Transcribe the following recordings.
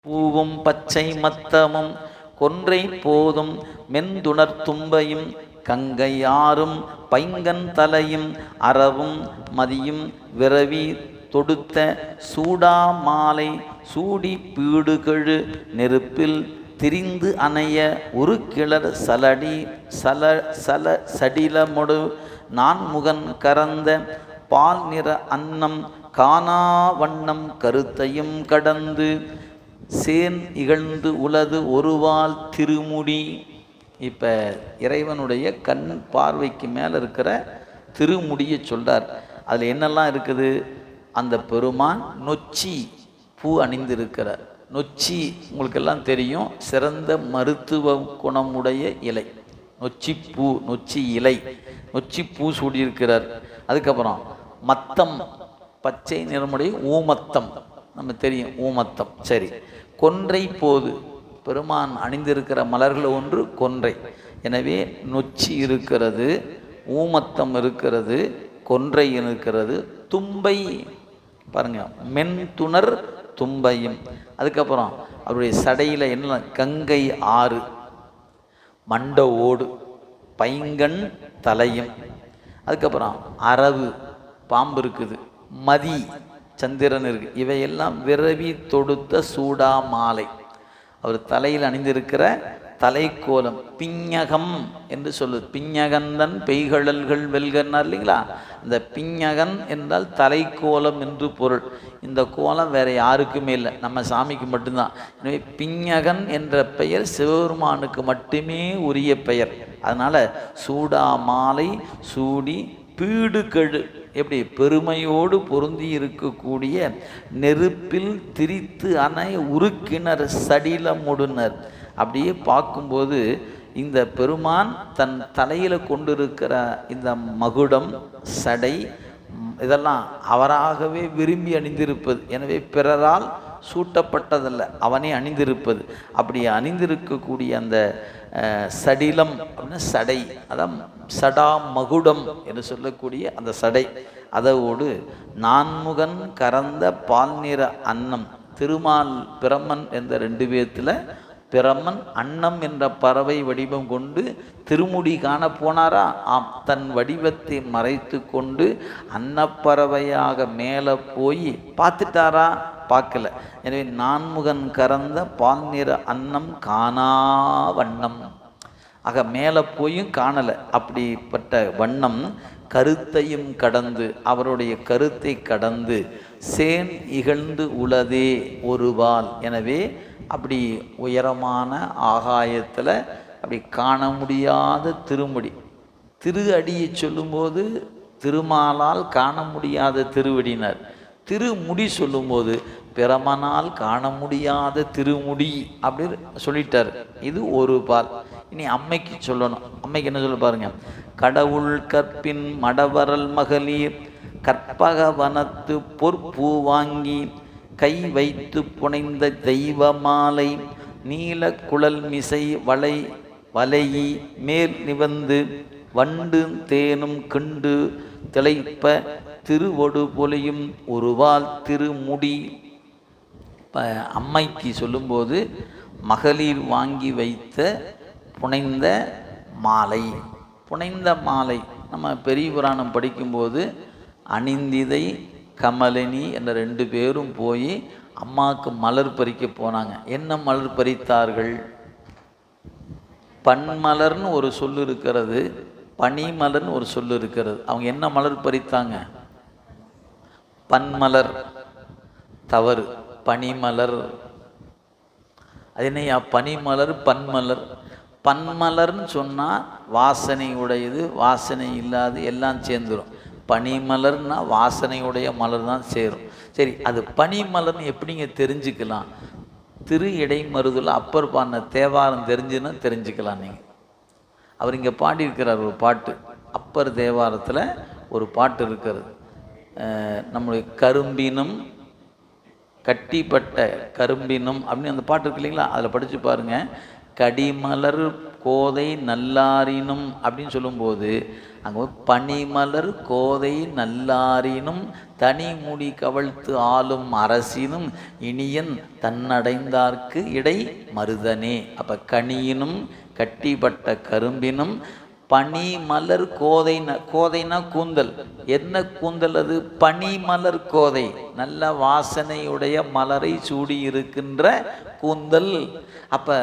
பூவும் பச்சை மத்தமும் கொன்றை போதும் மெந்துணர் தும்பையும் கங்கையாரும் பைங்கன் தலையும் அறவும் மதியும் விரவி தொடுத்த சூடா மாலை சூடி பீடுகழு நெருப்பில் திரிந்து அணைய ஒரு கிளர் சடிலமொடு நான்முகன் கரந்த பால் நிற அன்னம் காணா வண்ணம் கருத்தையும் கடந்து சேன் இகழ்ந்து உலது ஒருவால் திருமுடி. இப்போ இறைவனுடைய கண் பார்வைக்கு மேலே இருக்கிற திருமுடியை சொல்கிறார். அதில் என்னெல்லாம் இருக்குது? அந்த பெருமான் நொச்சி பூ அணிந்திருக்கிறார். நொச்சி உங்களுக்கெல்லாம் தெரியும், சிறந்த மருத்துவ குணமுடைய இலை. நொச்சி பூ, நொச்சி இலை, நொச்சி பூ சூடியிருக்கிறார். அதுக்கப்புறம் மத்தம், பச்சை நிறமுடைய ஊமத்தம், நம்ம தெரியும் ஊமத்தம். சரி, கொன்றை போது பெருமான் அணிந்திருக்கிற மலர்கள் ஒன்று கொன்றை. எனவே நொச்சி இருக்கிறது, ஊமத்தம் இருக்கிறது, கொன்றை இருக்கிறது, தும்பை பாருங்க, மென்துணர் தும்பையும். அதுக்கப்புறம் அவருடைய சடையில் என்ன? கங்கை ஆறு, மண்ட ஓடு, பைங்கன் தலையும். அதுக்கப்புறம் அரவு பாம்பு இருக்குது, மதி சந்திரன் இருக்கு. இவையெல்லாம் விரவி தொடுத்த சூடா மாலை. அவர் தலையில் அணிந்திருக்கிற தலைக்கோலம் பிஞகம் என்று சொல்லுது. பிஞகந்தன் பெய்கழல்கள் வெல்கன்னார் இல்லைங்களா? இந்த பிஞகன் என்றால் தலைக்கோலம் என்று பொருள். இந்த கோலம் வேற யாருக்குமே இல்லை, நம்ம சாமிக்கு மட்டும்தான். எனவே பிஞகன் என்ற பெயர் சிவபெருமானுக்கு மட்டுமே உரிய பெயர். அதனால சூடா மாலை சூடி பீடுகழு, எப்படி பெருமையோடு பொருந்தி இருக்கக்கூடிய நெருப்பில் திரித்து அணை உருக்கினர் சடிலமுடுனர். அப்படியே பார்க்கும்போது இந்த பெருமான் தன் தலையில் கொண்டிருக்கிற இந்த மகுடம், சடை, இதெல்லாம் அவராகவே விரும்பி அணிந்திருப்பது. எனவே பிறரால் சூட்டப்பட்டதல்ல, அவனே அணிந்திருப்பது. அப்படி அணிந்திருக்கக்கூடிய அந்த சடிலம் அப்படின்னா சடை, அதான் சடா மகுடம் என்று சொல்லக்கூடிய அந்த சடை. அதோடு நான்முகன் கறந்த பால் நிற அன்னம். திருமால் பிரம்மன் என்ற 2 பேர்த்தில் பிரம்மன் அன்னம் என்ற பறவை வடிவம் கொண்டு திருமுடி காண போனாரா? ஆம், தன் வடிவத்தை மறைத்து கொண்டு அன்னப்பறவையாக மேலே போய் பார்த்துட்டாரா? பார்க்கல. எனவே நான்முகன் கறந்த பால் நிற அன்னம் காணா வண்ணம். ஆக மேலே போயும் காணலை. அப்படிப்பட்ட வண்ணம் கருத்தையும் கடந்து, அவருடைய கருத்தை கடந்து சேன் இகழ்ந்து உளதே ஒருவால். எனவே அப்படி உயரமான ஆகாயத்தில் அப்படி காண முடியாத திருமுடி. திரு அடியை சொல்லும்போது திருமாலால் காண முடியாத திருவடினர். திருமுடி சொல்லும்போது பிரமனால் காண முடியாத திருமுடி அப்படின்னு சொல்லிட்டார். இது ஒரு பால். இனி அம்மைக்கு சொல்லணும். அம்மைக்கு என்ன சொல்ல பாருங்க. கடவுள் கற்பின் மடவரல் மகளிர் கற்பக வனத்து பொற்பூ வாங்கி கை வைத்து புனைந்த தெய்வ மாலை நீல குழல் மிசை வலையி மேல் நிவந்து வண்டு தேனும் கிண்டு திளைப்ப திருவொடு பொலியும் ஒருவால் திருமுடி. அம்மைக்கு சொல்லும்போது மகளிர் வாங்கி வைத்த புனைந்த மாலை. புனைந்த மாலை நம்ம பெரிய புராணம் படிக்கும்போது அணிந்திதை கமலினி என்ற 2 பேரும் போய் அம்மாவுக்கு மலர் பறிக்க போனாங்க. என்ன மலர் பறித்தார்கள்? பன்மலர்னு ஒரு சொல்லு இருக்கிறது, பனிமலர்னு ஒரு சொல்லு இருக்கிறது. அவங்க என்ன மலர் பறித்தாங்க? பன்மலர். தவறு, பனிமலர். அது என்னையா பனிமலர் பன்மலர்? பன்மலர்னு சொன்னால் வாசனை உடையது, வாசனை இல்லாது எல்லாம் சேர்ந்துடும். பனிமலர்னா வாசனையுடைய மலர் தான் சேரும். சரி, அது பனிமலர்னு எப்படிங்க தெரிஞ்சுக்கலாம்? திரு இடைமருதுல அப்பர் பாடின தேவாரம் தெரிஞ்சுன்னா தெரிஞ்சுக்கலாம். நீங்கள் அவர் இங்கே பாடியிருக்கிறார் ஒரு பாட்டு. அப்பர் தேவாரத்தில் ஒரு பாட்டு இருக்கிறது. நம்முடைய கரும்பினும் கட்டிப்பட்ட கரும்பினும் அப்படின்னு அந்த பாட்டு இருக்கு இல்லைங்களா? அதில் படித்து பாருங்கள். கடிமலர் கோதை நல்லாரினும் அப்படின்னு சொல்லும்போது அங்கே பனிமலர் கோதை நல்லாரினும் தனிமுடி கவழ்த்து ஆளும் அரசினும் இனியன் தன்னடைந்தார்க்கு இடை மருதனே. அப்போ கனியினும் கட்டிப்பட்ட கரும்பினும் பனிமலர் கோதை, கோதைனா கூந்தல். என்ன கூந்தல் அது? பனிமலர் கோதை, நல்ல வாசனையுடைய மலரை சூடி இருக்கின்ற கூந்தல். அப்போ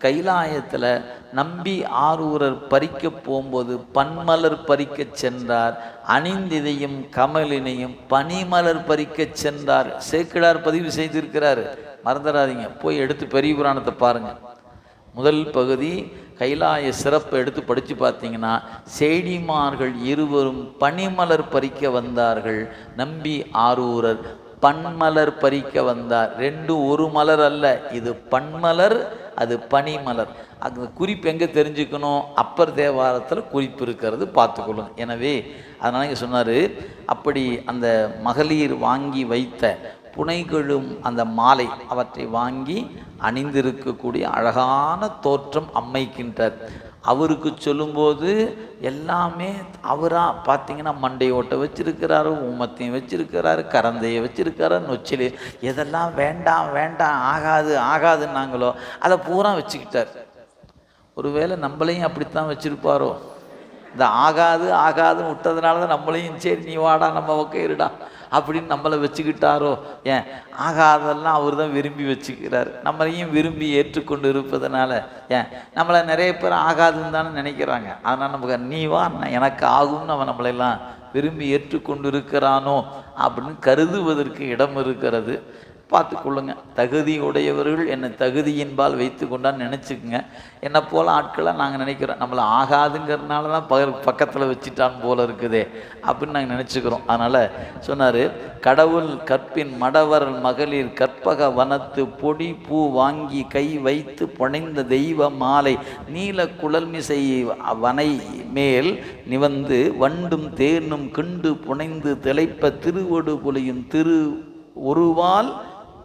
கைலாயத்தில் நம்பி ஆரூரர் பறிக்க போகும்போது பன்மலர் பறிக்க சென்றார், அணிந்திதையும் கமலினையும் பனிமலர் பறிக்க சென்றார். சேக்கிழார் பதிவு செய்திருக்கிறார், மறந்துடாதீங்க. போய் எடுத்து பெரிய புராணத்தை பாருங்கள். முதல் பகுதி கைலாய சிறப்பை எடுத்து படித்து பார்த்தீங்கன்னா, சேடிமார்கள் இருவரும் பனிமலர் பறிக்க வந்தார்கள், நம்பி ஆரூரர் பன்மலர் பறிக்க வந்தார். ரெண்டும் ஒரு மலர் அல்ல, இது பன்மலர், அது பனிமலர். அந்த குறிப்பு எங்கே தெரிஞ்சுக்கணும்? அப்பர் தேவாரத்தில் குறிப்பு இருக்கிறது, பார்த்துக்கொள்ளும். எனவே அதனால் இங்கே சொன்னார், அப்படி அந்த மகளிர் வாங்கி வைத்த புனைகழும் அந்த மாலை அவற்றை வாங்கி அணிந்திருக்கக்கூடிய அழகான தோற்றம் அம்மைக்கின்றார். அவருக்கு சொல்லும்போது எல்லாமே அவராக பார்த்தீங்கன்னா மண்டையோட்டை வச்சிருக்கிறாரு, ஊமத்தையும் வச்சிருக்கிறாரு, கரந்தையை வச்சிருக்கிறாரு, நொச்சிலே எதெல்லாம் வேண்டாம் வேண்டாம் ஆகாது ஆகாதுன்னாங்களோ அதை பூரா வச்சுக்கிட்டார். ஒருவேளை நம்மளையும் அப்படித்தான் வச்சிருப்பாரோ? இந்த ஆகாது ஆகாதுன்னு விட்டதுனால தான் நம்மளையும் சரி நீ வாடா நம்ம பக்கம் இருடா அப்படின்னு நம்மளை வச்சுக்கிட்டாரோ? ஏன் ஆகாதெல்லாம் அவர் தான் விரும்பி வச்சுக்கிறார், நம்மளையும் விரும்பி ஏற்றுக்கொண்டு இருப்பதனால ஏன் நம்மளை நிறைய பேர் ஆகாதுன்னு தானே நினைக்கிறாங்க. அதனால் நமக்கு நீ வா எனக்கு ஆகும்னு அவன் நம்மளெல்லாம் விரும்பி ஏற்றுக்கொண்டு இருக்கிறானோ அப்படின்னு கருதுவதற்கு இடம் இருக்கிறது. பார்த்துக்கொள்ளுங்க. தகுதியுடையவர்கள் என்னை தகுதியின்பால் வைத்து கொண்டான்னு நினச்சிக்கோங்க. என்னை போல் ஆட்களை நாங்கள் நினைக்கிறோம் நம்மளை ஆகாதுங்கிறதுனால தான் பக்கத்தில் வச்சுட்டான் போல இருக்குதே அப்படின்னு நாங்கள் நினச்சிக்கிறோம். அதனால் சொன்னார், கடவுள் கற்பின் மடவர் மகளிர் கற்பக வனத்து பொடி பூ வாங்கி கை வைத்து புனைந்த தெய்வ மாலை நீல குழல்மிசை வனை மேல் நிவந்து வண்டும் தேனும் கிண்டு புனைந்து திளைப்ப திருவொடு பொலியும் திரு ஒருவால்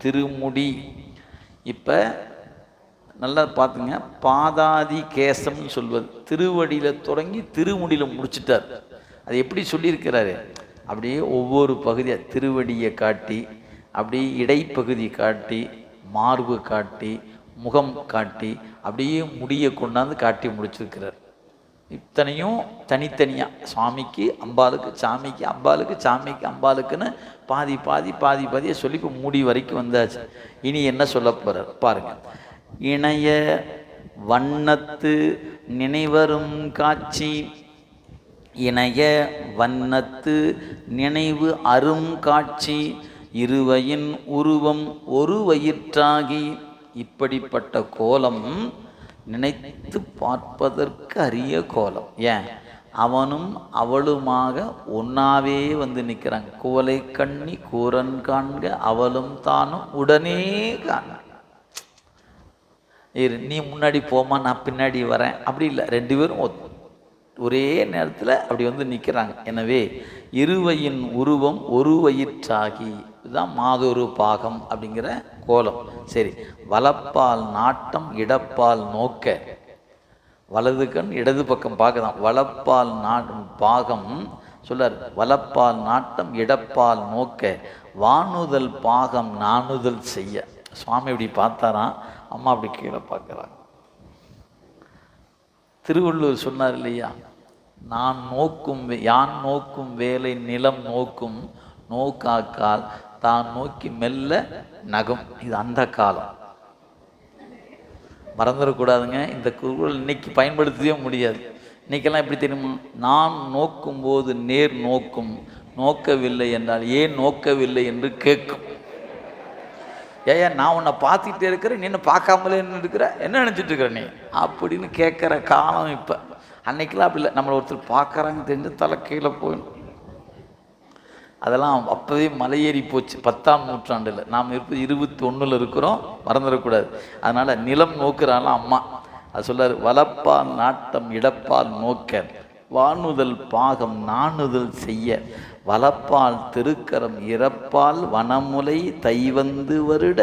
திருமுடி. இப்போ நல்லா பார்த்துங்க, பாதாதி கேசம்னு சொல்வது திருவடியில் தொடங்கி திருமுடியில் முடிச்சிட்டார். அது எப்படி சொல்லியிருக்கிறாரு? அப்படியே ஒவ்வொரு பகுதியாக திருவடியை காட்டி, அப்படியே இடைப்பகுதி காட்டி, மார்பு காட்டி, முகம் காட்டி, அப்படியே முடியை கொண்டாந்து காட்டி முடிச்சிருக்கிறார். இத்தனையும் தனித்தனியாக சுவாமிக்கு அம்பாளுக்கு, சாமிக்கு அம்பாளுக்கு, சாமிக்கு அம்பாளுக்குன்னு பாதி பாதி பாதி பாதியை சொல்லி இப்போ மூடி வரைக்கும் வந்தாச்சு. இனி என்ன சொல்ல போகிறார் பாருங்கள். இணைய வண்ணத்து நினைவரும் காட்சி, இணைய வண்ணத்து நினைவு அரும் காட்சி, இருவையின் உருவம் ஒரு வயிற்றாகி, இப்படிப்பட்ட கோலம் நினைத்து பார்ப்பதற்கு அரிய கோலம். ஏன் அவனும் அவளுமாக ஒன்னாவே வந்து நிற்கிறாங்க. குவலை கண்ணி கூரன் காண்க அவளும் தானும் உடனே காண. நீ முன்னாடி போமா நான் பின்னாடி வரேன் அப்படி இல்லை, ரெண்டு பேரும் ஒரே நேரத்தில் அப்படி வந்து நிற்கிறாங்க. எனவே இருவையின் உருவம் ஒரு வயிற்றாகி, இதுதான் மாதொரு பாகம் அப்படிங்கிற கோலம். சரி, வலப்பால் நாட்டம் இடப்பால் நோக்க, வலது கண் இடது பக்கம் பார்க்கலாம். வலப்பால் பாகம் சொல்லார், வலப்பால் நாட்டம் இடப்பால் நோக்க வானுதல் பாகம் நானுதல் செய்ய. சுவாமி இப்படி பார்த்தாராம், அம்மா அப்படி கீழே பார்க்குறாங்க. திருவள்ளுவர் சொன்னார் இல்லையா, நான் நோக்கும் யான் நோக்கும் வேலை நிலம் நோக்கும் நோக்காக்கால் தான் நோக்கி மெல்ல நகம். இது அந்த காலம், மறந்துடக்கூடாதுங்க. இந்த குரல் இன்னைக்கு பயன்படுத்தவே முடியாது. இன்னைக்கெல்லாம் எப்படி தெரியுமா, நான் நோக்கும் போது நேர் நோக்கும், நோக்கவில்லை என்றால் ஏன் நோக்கவில்லை என்று கேட்கும். ஏயா நான் உன்னை பார்த்துக்கிட்டே இருக்கிறேன், நீ என்ன பார்க்காமலே இருக்கிற, என்ன நினச்சிட்டு இருக்கிற நீ அப்படின்னு கேட்குற காலம் இப்போ. அன்னைக்கெல்லாம் அப்படி இல்லை, நம்மளை ஒருத்தர் பார்க்குறாங்க தெரிஞ்சு தலை கீழே போயிடும். அதெல்லாம் அப்போவே மலையேறி போச்சு 10ஆம் நூற்றாண்டில். நாம் இருப்பது 21 இருக்கிறோம், மறந்துடக்கூடாது. அதனால் நிலம் நோக்குறாலாம் அம்மா. அது சொல்லார், வலப்பால் நாட்டம் இடப்பால் நோக்க வானுதல் பாகம் நாணுதல் செய்ய வலப்பால் திருக்கரம் இறப்பால் வனமுலை தைவந்து வருட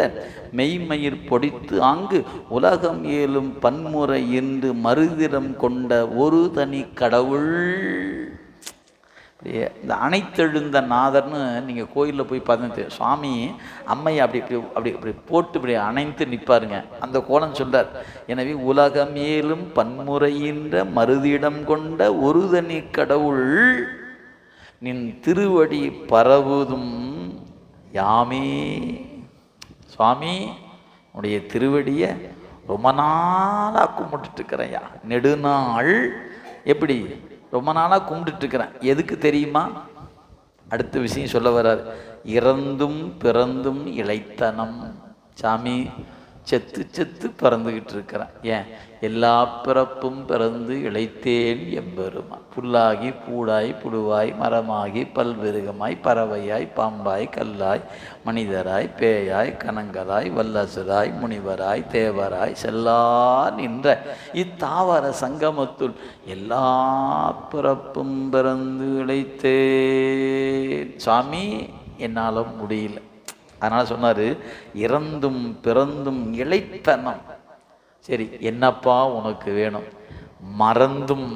மெய்மயிர் பொடித்து ஆங்கு உலகம் ஏலும் பன்முறை என்று மறுதிரம் கொண்ட ஒரு தனி கடவுள். இந்த அனைத்தெழுந்த நாதர்னு நீங்கள் கோயிலில் போய் பார்த்து சுவாமி அம்மையை அப்படி இப்படி அப்படி அப்படி போட்டு இப்படி அணைத்து நிற்பாருங்க. அந்த கோலம் சொல்றார். எனவே உலகமேலும் பன்முறையின்ற மறுதிடம் கொண்ட ஒரு தனி கடவுள் நின் திருவடி பரவுதும் யாமே. சுவாமி உடைய திருவடியை ரொம்ப நாளாக கும்பிட்டுட்டு இருக்கிறேன்யா, நெடுநாள். எப்படி ரொம்ப நாளாக கும்பிட்டுருக்கிறேன். எதுக்கு தெரியுமா? அடுத்த விஷயம் சொல்ல வர்றார். இறந்தும் பிறந்தும் இளைத்தனம். சாமி செத்து செத்து பிறந்துக்கிட்டு இருக்கிறேன். ஏன்? எல்லா பிறப்பும் பிறந்து இளைத்தேன் எம்பெருமா. புல்லாகி பூடாய் புழுவாய் மரமாகி பல்விருகமாய் பறவையாய் பாம்பாய் கல்லாய் மனிதராய் பேயாய் கணங்களாய் வல்லசுராய் முனிவராய் தேவராய் செல்லா நின்ற இத்தாவர சங்கமத்துள் எல்லா பிறப்பும் பிறந்து இளைத்தேன். சுவாமி என்னால் முடியல. அதனால் சொன்னார், இறந்தும் பிறந்தும் இளைத்தனம். சரி, என்னப்பா உனக்கு வேணும்? மறந்தும்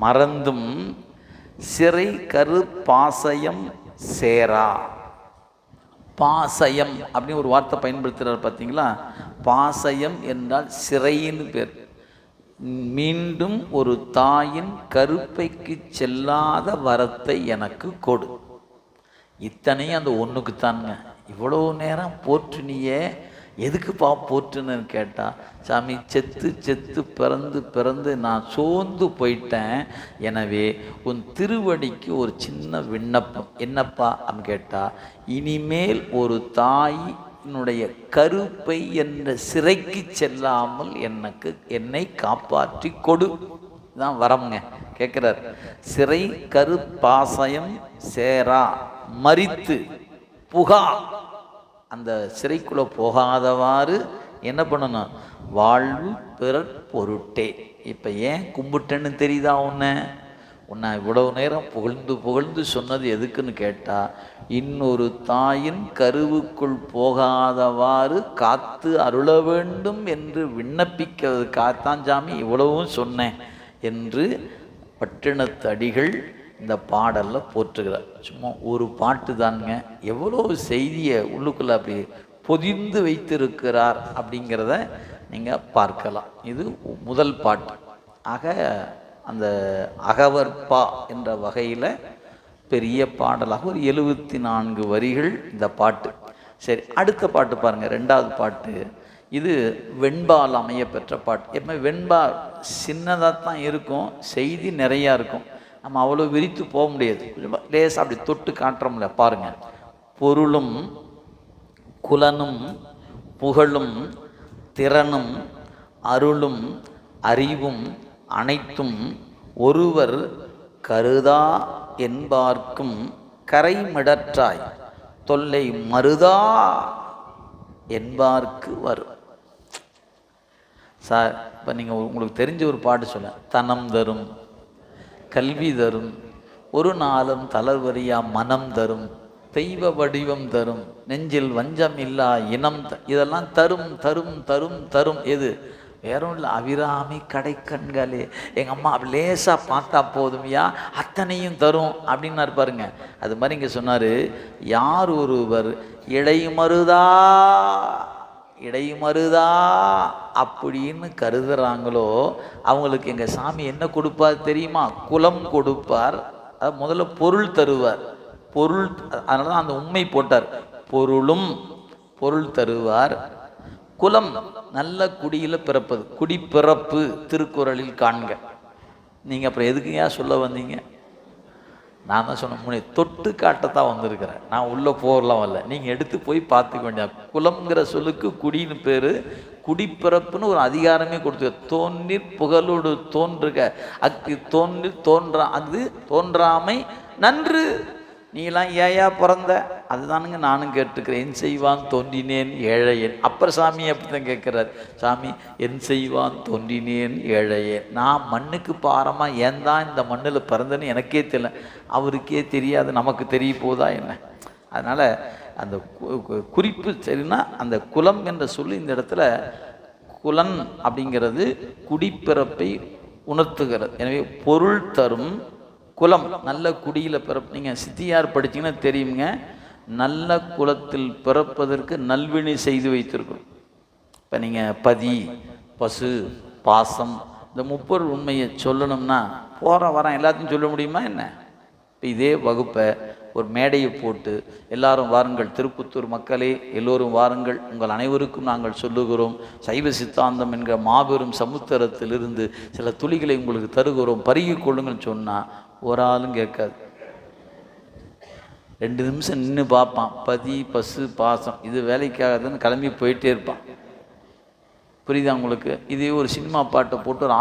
மறந்தும் சிறை கரு பாசயம் சேரா. பாசயம் அப்படின்னு ஒரு வார்த்தை பயன்படுத்துகிறார் பார்த்தீங்களா? பாசயம் என்றால் சிறைன்னு பேர். மீண்டும் ஒரு தாயின் கருப்பைக்கு செல்லாத வரத்தை எனக்கு கொடு. இத்தனையும் அந்த ஒன்றுக்குத்தானுங்க. இவ்வளோ நேரம் போற்றுனியே, எதுக்குப்பா போற்றுன்னு கேட்டா, சாமி செத்து செத்து பிறந்து பிறந்து நான் சோர்ந்து போயிட்டேன். எனவே உன் திருவடிக்கு ஒரு சின்ன விண்ணப்பம். என்னப்பா அப்படின்னு கேட்டா, இனிமேல் ஒரு தாயினுடைய கருப்பை என்ற சிறைக்கு செல்லாமல் என்னை காப்பாற்றி கொடு. தான் வரமுங்க கேட்குறார். சிறை கருப்பாசயம் சேரா மரித்து புகா. அந்த சிறைக்குள்ளே போகாதவாறு என்ன பண்ணணும்? வாழ்வு பிறர் பொருட்டே. இப்போ ஏன் கும்பிட்டேன்னு தெரியுதா? உன்னை இவ்வளவு நேரம் புகழ்ந்து புகழ்ந்து சொன்னது எதுக்குன்னு கேட்டால், இன்னொரு தாயின் கருவுக்குள் போகாதவாறு காத்து அருள வேண்டும் என்று விண்ணப்பிக்கிறதுக்காகத்தான் சாமி இவ்வளவும் சொன்னேன் என்று பட்டினத்து அடிகள் இந்த பாடலில் போற்றுகிறார். சும்மா ஒரு பாட்டு தானுங்க, எவ்வளோ செய்தியை உள்ளுக்குள்ளே அப்படி பொதிந்து வைத்திருக்கிறார் அப்படிங்கிறத நீங்கள் பார்க்கலாம். இது முதல் பாட்டு. ஆக அந்த அகவற்பா என்ற வகையில் பெரிய பாடலாக ஒரு 74 வரிகள் இந்த பாட்டு. சரி, அடுத்த பாட்டு பாருங்கள், ரெண்டாவது பாட்டு. இது வெண்பால் அமைய பெற்ற பாட்டு. எப்போ வெண்பால் சின்னதாக தான் இருக்கும், செய்தி நிறையா இருக்கும். நம்ம அவ்வளோ விரித்து போக முடியாது. லேசாக அப்படி தொட்டு காட்டுறோம்ல, பாருங்கள். பொருளும் குலனும் புகழும் திறனும் அருளும் அறிவும் அனைத்தும் ஒருவர் கருதா என்பார்க்கும் கரைமிடற்றாய் தொல்லை மருதா என்பார்க்கு வரும். சார், இப்போ நீங்கள் உங்களுக்கு தெரிஞ்ச ஒரு பாட்டு சொல்ல, தனம் தரும் கல்வி தரும் ஒரு நாளும் தளர்வரியா மனம் தரும் தெய்வ வடிவம் தரும் நெஞ்சில் வஞ்சம் இல்லா இனம் இதெல்லாம் தரும் தரும் தரும் தரும். எது? வேறும் இல்லை, அபிராமி கடைக்கண்களே. எங்கள் அம்மா அப்படி லேசாக பார்த்தா போதுமையா அத்தனையும் தரும் அப்படின்னு இருப்பாருங்க. அது மாதிரி இங்கே சொன்னார், யார் ஒருவர் இடைமருதா இடைமருதா அப்படின்னு கருதுறாங்களோ அவங்களுக்கு எங்கள் சாமி என்ன கொடுப்பார் தெரியுமா? குலம் கொடுப்பார். அது முதல்ல பொருள் தருவார். பொருள், அதனால தான் அந்த உண்மை போட்டார். பொருள் தருவார். குலம், நல்ல குடியில் பிறப்பது, குடிப்பிறப்பு திருக்குறளில் காண்க. நீங்கள் அப்புறம் எதுக்குங்க சொல்ல வந்தீங்க? நான் தான் சொன்ன தொட்டு காட்டத்தான் வந்திருக்கிறேன். நான் உள்ளே போகலாம் வரல, நீங்கள் எடுத்து போய் பார்த்துக்க வேண்டிய. குலம்ங்கிற சொல்லுக்கு குடின்னு பேர். குடிப்பிறப்புன்னு ஒரு அதிகாரமே கொடுத்து, தோன்றிற் புகழோடு தோன்றுக அக்கு தோன்றி தோன்றா அது தோன்றாமை நன்று. நீலாம் ஏயா பிறந்த அதுதானுங்க நானும் கேட்டுக்கிறேன். என் செய்வான் தோன்றினேன் ஏழையேன். அப்பர் சாமி அப்படித்தான் கேட்குறாரு. சாமி என் செய்வான் தோன்றினேன் ஏழையேன். நான் மண்ணுக்கு பாரமாக ஏன் தான் இந்த மண்ணில் பிறந்தேன்னு எனக்கே தெரியல. அவருக்கே தெரியாது, நமக்கு தெரிய போதா என்ன? அதனால் அந்த குறிப்பு சரின்னா அந்த குலம் என்ற சொல்லி இந்த இடத்துல குலன் அப்படிங்கிறது குடிப்பிறப்பை உணர்த்துகிறது. எனவே பொருள் தரும் குலம், நல்ல குடியில் பிறப்பு. நீங்கள் சித்தியார் படிச்சிங்கன்னா தெரியுங்க, நல்ல குலத்தில் பிறப்பதற்கு நல்வினை செய்து வைத்திருக்கணும். இப்போ நீங்கள் பதி, பசு, பாசம், இந்த முப்பொருள் உண்மையை சொல்லணும்னா போகிற வர எல்லாத்தையும் சொல்ல முடியுமா என்ன? இப்போ இதே வகுப்பை ஒரு மேடையை போட்டு எல்லாரும் வாருங்கள், திருப்புத்தூர் மக்களே எல்லோரும் வாருங்கள், உங்கள் அனைவருக்கும் நாங்கள் சொல்லுகிறோம், சைவ சித்தாந்தம் என்கிற மாபெரும் சமுத்திரத்திலிருந்து சில துளிகளை உங்களுக்கு தருகிறோம், பருகி கொள்ளுங்கன்னு சொன்னால் ஒரு ஆளும் கேட்காது. 2 நிமிஷம் நின்று பார்ப்பான். பதி, பசு, பாசம் இது வேலைக்காகதுன்னு கிளம்பி போயிட்டே இருப்பான். புரியுதா உங்களுக்கு? இதே ஒரு சினிமா பாட்டை போட்டு ஒரு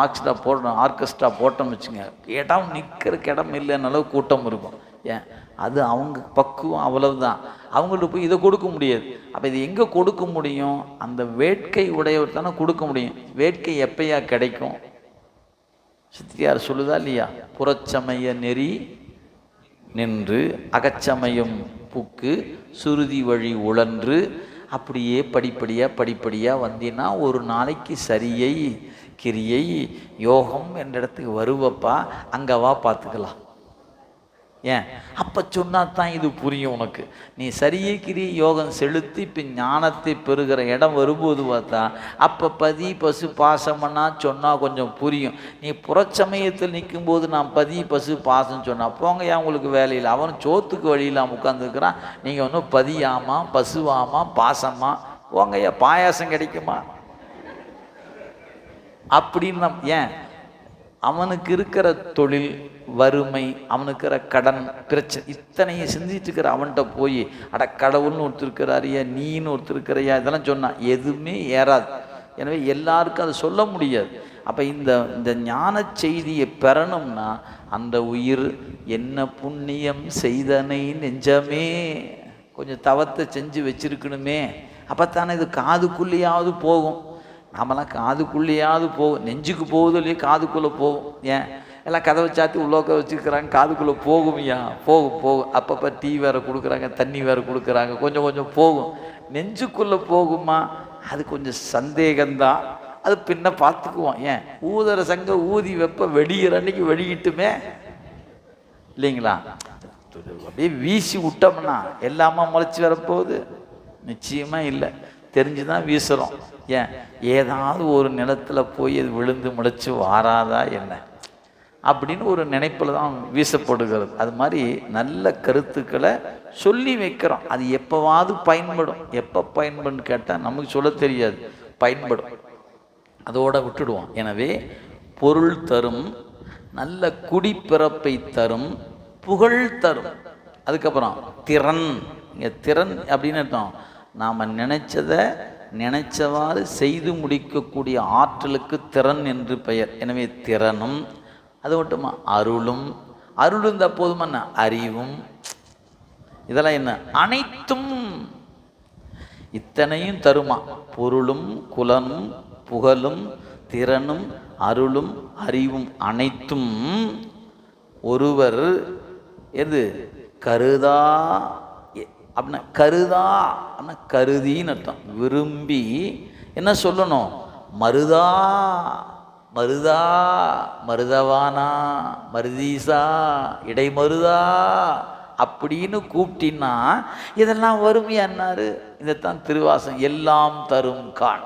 ஆர்கெஸ்ட்ரா போட்டோம்னு வச்சுங்க, இடம் நிற்கிறக்கு இடம் இல்லைன்னு அளவு கூட்டம் இருக்கும். ஏன்? அது அவங்க பக்குவம், அவ்வளவுதான். அவங்கள்ட்ட போய் இதை கொடுக்க முடியாது. அப்போ இது எங்கே கொடுக்க முடியும்? அந்த வேட்கை உடையவர் தானே கொடுக்க முடியும். வேட்கை எப்பயா கிடைக்கும்? சித்தியார் சொல்லுதா இல்லையா? புறச்சமய நெறி நின்று அகச்சமயம் புக்கு சுருதி வழி உழன்று. அப்படியே படிப்படியாக வந்தீங்கன்னா ஒரு நாளைக்கு சரியை கிரியை யோகம் என்ற இடத்துக்கு வருவப்பா. அங்கே வா, பார்த்துக்கலாம். ஏன்? அப்போ சொன்னால் தான் இது புரியும் உனக்கு. நீ சரியை கிரி யோகம் செலுத்தி இப்போ ஞானத்தை பெறுகிற இடம் வரும்போது பார்த்தா அப்போ பதி பசு பாசம்னா சொன்னால் கொஞ்சம் புரியும். நீ புறச்சமயத்தில் நிற்கும்போது நான் பதி பசு பாசம் சொன்னால் போங்க, ஏன் உங்களுக்கு வேலையில் அவன் சோத்துக்கு வழியில்லாமல் உட்காந்துருக்கிறான். நீங்கள் ஒன்றும் பதியாமா பசுவாமா பாசமா போங்க, பாயாசம் கிடைக்குமா அப்படின்னு ஏன்? அவனுக்கு இருக்கிற தொழில், வறுமை, அவனுக்கு இருக்கிற கடன் பிரச்சனை, இத்தனையை சிந்திச்சுட்டு இருக்கிற அவன்கிட்ட போய் அட கடவுள்னு ஒருத்தர் இருக்கிறாரியா, நீன்னு ஒருத்தர் இருக்கிறையா, இதெல்லாம் சொன்னான் எதுவுமே ஏறாது. எனவே எல்லாருக்கும் அதை சொல்ல முடியாது. அப்போ இந்த ஞான செய்தியை பெறணும்னா அந்த உயிர் என்ன புண்ணியம் செய்தனை நெஞ்சமே, கொஞ்சம் தவத்தை செஞ்சு வச்சிருக்கணுமே. அப்போத்தானே இது காதுக்குள்ளேயாவது போகும். நாமெல்லாம் காதுக்குள்ளேயாவது போகும், நெஞ்சுக்கு போகுது இல்லையே காதுக்குள்ளே போகும். ஏன்? எல்லாம் கதவை சாத்தி உள்ளோக்க வச்சுருக்கிறாங்க, காதுக்குள்ளே போகுமையா? போகும். அப்பப்போ டீ வேறு கொடுக்குறாங்க, தண்ணி வேறு கொடுக்குறாங்க, கொஞ்சம் போகும். நெஞ்சுக்குள்ளே போகுமா? அது கொஞ்சம் சந்தேகம்தான். அது பின்ன பார்த்துக்குவோம். ஏன்? ஊதர சங்க ஊதி வெப்ப வெடிகிற அன்னைக்கு வெடிக்கிட்டுமே இல்லைங்களா? அப்படியே வீசி விட்டோம்னா எல்லாமா முளைச்சி வரப்போகுது? நிச்சயமாக இல்லை. தெரிஞ்சு தான் வீசுகிறோம். ஏன்? ஏதாவது ஒரு நிலத்தில் போய் அது விழுந்து முளைச்சி வாராதா என்ன அப்படின்னு ஒரு நினைப்பில் தான் வீசப்படுகிறது. அது மாதிரி நல்ல கருத்துக்களை சொல்லி வைக்கிறோம். அது எப்போவாவது பயன்படும். எப்போ பயன்படுன்னு கேட்டால் நமக்கு சொல்ல தெரியாது, பயன்படும். அதோட விட்டுடுவோம். எனவே பொருள் தரும், நல்ல குடிப்பிறப்பை தரும், புகழ் தரும். அதுக்கப்புறம் திறன். இங்கே திறன் அப்படின்னு அர்த்தம் நாம் நினைச்சவாறு செய்து முடிக்கக்கூடிய ஆற்றலுக்கு திறன் என்று பெயர். எனவே திறனும், அது மட்டுமா அருளும். அருள் இருந்தால் போதுமான அறிவும். இதெல்லாம் என்ன? அனைத்தும் இத்தனையும் தருமா. பொருளும் குலனும் புகழும் திறனும் அருளும் அறிவும் அனைத்தும் ஒருவர் எது கருதா அப்படின்னா கருதா அப்படின்னா கருதின்னு அர்த்தம். விரும்பி என்ன சொல்லணும்? மருதா மருதா மருதவானா மருதீசா இடைமருதா அப்படின்னு கூப்பிட்டின்னா இதெல்லாம் வறுமையான்னாரு. இதைத்தான் திருவாசம் எல்லாம் தரும் காண்.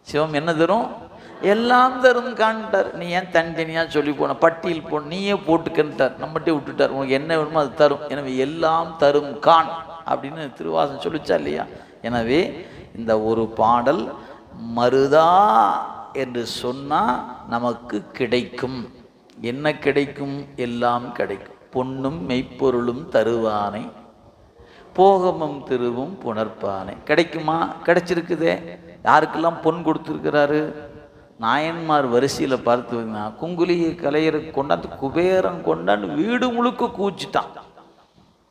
சிவம் என்ன தரும்? எல்லாம் தரும் காண்ட்டார். நீ ஏன் தனித்தனியாக சொல்லி போன பட்டியல் போ, நீயே போட்டுக்கிட்டார், நம்மகிட்டே விட்டுட்டார். உனக்கு என்ன வேணுமோ அது தரும். எனவே எல்லாம் தரும் காண் அப்படின்னு திருவாசம் சொல்லிச்சா இல்லையா? எனவே இந்த ஒரு பாடல் மருதா என்று சொன்னால் நமக்கு கிடைக்கும். என்ன கிடைக்கும்? எல்லாம் கிடைக்கும். பொன்னும் மெய்ப்பொருளும் தருவானை போகமும் திருவும் புணர்ப்பானை. கிடைக்குமா? கிடைச்சிருக்குதே. யாருக்கெல்லாம் பொன் கொடுத்துருக்கிறாரு? நாயன்மார் வரிசையில் பார்த்துன்னா குங்குலியை கலையருக்கு கொண்டாந்து குபேரன் கொண்டாந்து வீடு முழுக்க கூச்சிட்டான்.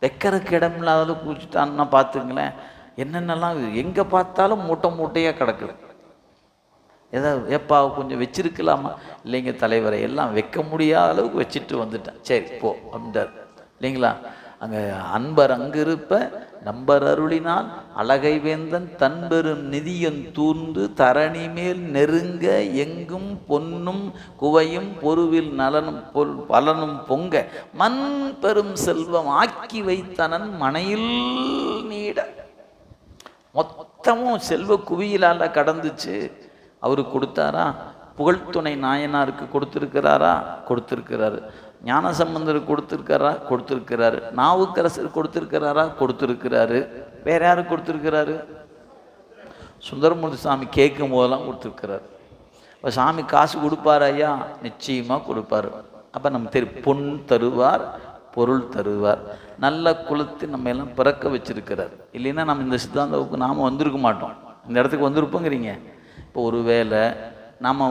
வைக்கிறதுக்கு இடம் இல்லாத குடிச்சிட்டான்னா பார்த்துங்களேன், என்னென்னலாம் எங்கே பார்த்தாலும் மூட்டை மூட்டையாக கிடக்குது. ஏதாவது ஏப்பா கொஞ்சம் வச்சிருக்கலாமா? இல்லைங்க தலைவரை, எல்லாம் வைக்க முடியாத அளவுக்கு வச்சுட்டு வந்துட்டேன். சரி போ அப்படின்றார் இல்லைங்களா. அங்கே அன்பர் அங்கு இருப்ப நம்பர் அருளினால் அழகை வேந்தன் தன்பெரும் நிதியன் தூர்ந்து தரணி மேல் நெருங்க எங்கும் பொன்னும் குவையும் பொருவில் நலனும் பலனும் பொங்க மண் பெரும் செல்வம் ஆக்கி வைத்தனன் மனையில் நீட. மொத்தமும் செல்வ குவியலால் கடந்துச்சு. அவருக்கு கொடுத்தாரா? புகழ்துணை நாயனாருக்கு கொடுத்துருக்கிறாரா? கொடுத்துருக்கிறாரு. ஞானசம்பந்தருக்கு கொடுத்துருக்காரா? கொடுத்துருக்கிறாரு. நாவுக்கரசர் கொடுத்துருக்கிறாரா? கொடுத்துருக்கிறாரு. வேற யாருக்கு கொடுத்துருக்கிறாரு? சுந்தரமூர்த்தி சாமி கேட்கும் போதெல்லாம் கொடுத்துருக்கிறாரு. இப்போ சாமி காசு கொடுப்பார் ஐயா, நிச்சயமாக கொடுப்பார். அப்போ நம்ம பொன் தருவார், பொருள் தருவார். நல்ல குலத்தை நம்ம எல்லாம் பிறக்க வச்சிருக்கிறார். இல்லைன்னா நம்ம இந்த சித்தாந்தவுக்கு நாம் வந்திருக்க மாட்டோம். இந்த இடத்துக்கு வந்திருப்போங்கிறீங்க. இப்போ ஒரு வேளை நம்ம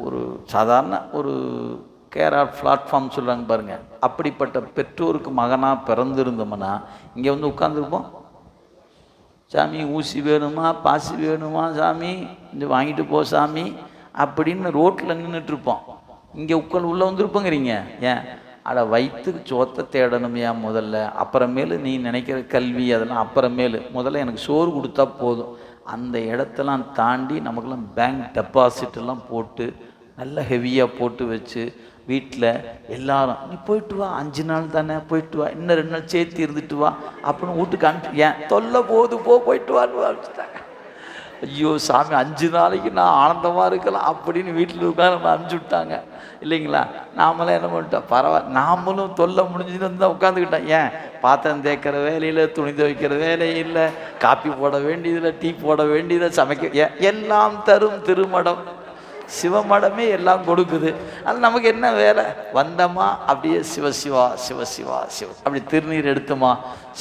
ஒரு சாதாரண ஒரு கேர் ஆஃப் பிளாட்ஃபார்ம் சொல்கிறாங்க பாருங்கள், அப்படிப்பட்ட பெற்றோருக்கு மகனாக பிறந்திருந்தோம்னா இங்கே உட்காந்துருப்போம். சாமி ஊசி வேணுமா, பாசி வேணுமா சாமி, இந்த வாங்கிட்டு போ சாமி அப்படின்னு ரோட்டில் நின்றுட்டுருப்போம். இங்கே உள்ளே வந்திருப்போங்கிறீங்க. ஏன்? அட வயிற்றுக்கு சோத்தை தேடணுமையா முதல்ல, அப்புறமேலு நீ நினைக்கிற கல்வி அதெல்லாம் அப்புறமேலு, முதல்ல எனக்கு சோறு கொடுத்தா போதும். அந்த இடத்தெல்லாம் தாண்டி நமக்கெல்லாம் பேங்க் டெபாசிட்டெல்லாம் போட்டு நல்லா ஹெவியாக போட்டு வச்சு வீட்டில் எல்லாரும் நீ போயிட்டு வா, 5 நாள் தானே போயிட்டு வா, இன்னும் 2 நாள் சேர்த்து இருந்துட்டு வா அப்படின்னு வீட்டுக்கு அனுப்பி, ஏன் தொல்லை போது போயிட்டு வான்னு அனுப்பிச்சிட்டாங்க. ஐயோ சாமி 5 நாளைக்கு நான் ஆனந்தமாக இருக்கலாம் அப்படின்னு வீட்டில் உட்காந்து நம்ம அனுப்பிச்சி விட்டாங்க இல்லைங்களா. நாமளாம் என்ன பண்ணிட்டோம், பரவாயில்ல நாமளும் தொல்லை முடிஞ்சுன்னு தான் உட்காந்துக்கிட்டோம். ஏன்? பாத்திரம் தேய்க்கிற வேலையில், துணி துவைக்கிற வேலையில், காப்பி போட வேண்டியதில், டீ போட வேண்டியதில், சமைக்க எல்லாம் தரும் திருமடம் சிவமடமே எல்லாம் கொடுக்குது. அது நமக்கு என்ன வேலை? வந்தோமா அப்படியே சிவசிவா சிவசிவா சிவ அப்படி திருநீர் எடுத்தோமா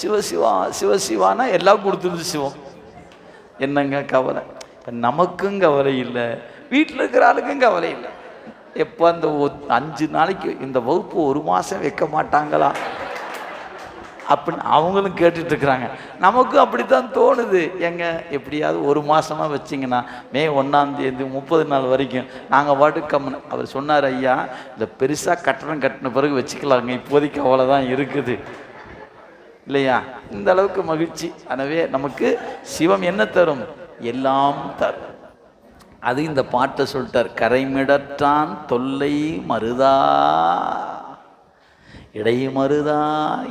சிவசிவா சிவசிவானா எல்லாம் கொடுத்துருது சிவம். என்னங்க கவலை? இப்போ நமக்கும் கவலை இல்லை, வீட்டில் இருக்கிற ஆளுக்கும் கவலை இல்லை. எப்போ அந்த 5 நாளைக்கு இந்த வகுப்பு 1 மாதம் வைக்க மாட்டாங்களா அப்படின்னு அவங்களும் கேட்டுட்ருக்குறாங்க. நமக்கும் அப்படி தான் தோணுது. எங்க எப்படியாவது 1 மாதமாக வச்சிங்கன்னா மே 1ஆம் தேதி 30 நாள் வரைக்கும் நாங்கள் பாட்டுக்கு கம்மன். அவர் சொன்னார், ஐயா இந்த பெருசாக கட்டணம் கட்டின பிறகு வச்சுக்கலாங்க, இப்போதைக்கு அவ்வளோதான் இருக்குது இல்லையா. இந்த அளவுக்கு மகிழ்ச்சி. எனவே நமக்கு சிவம் என்ன தரும்? எல்லாம் தரும். அது இந்த பாட்டை சொல்லிட்டார். கரைமிடற்றான் தொல்லை மருதா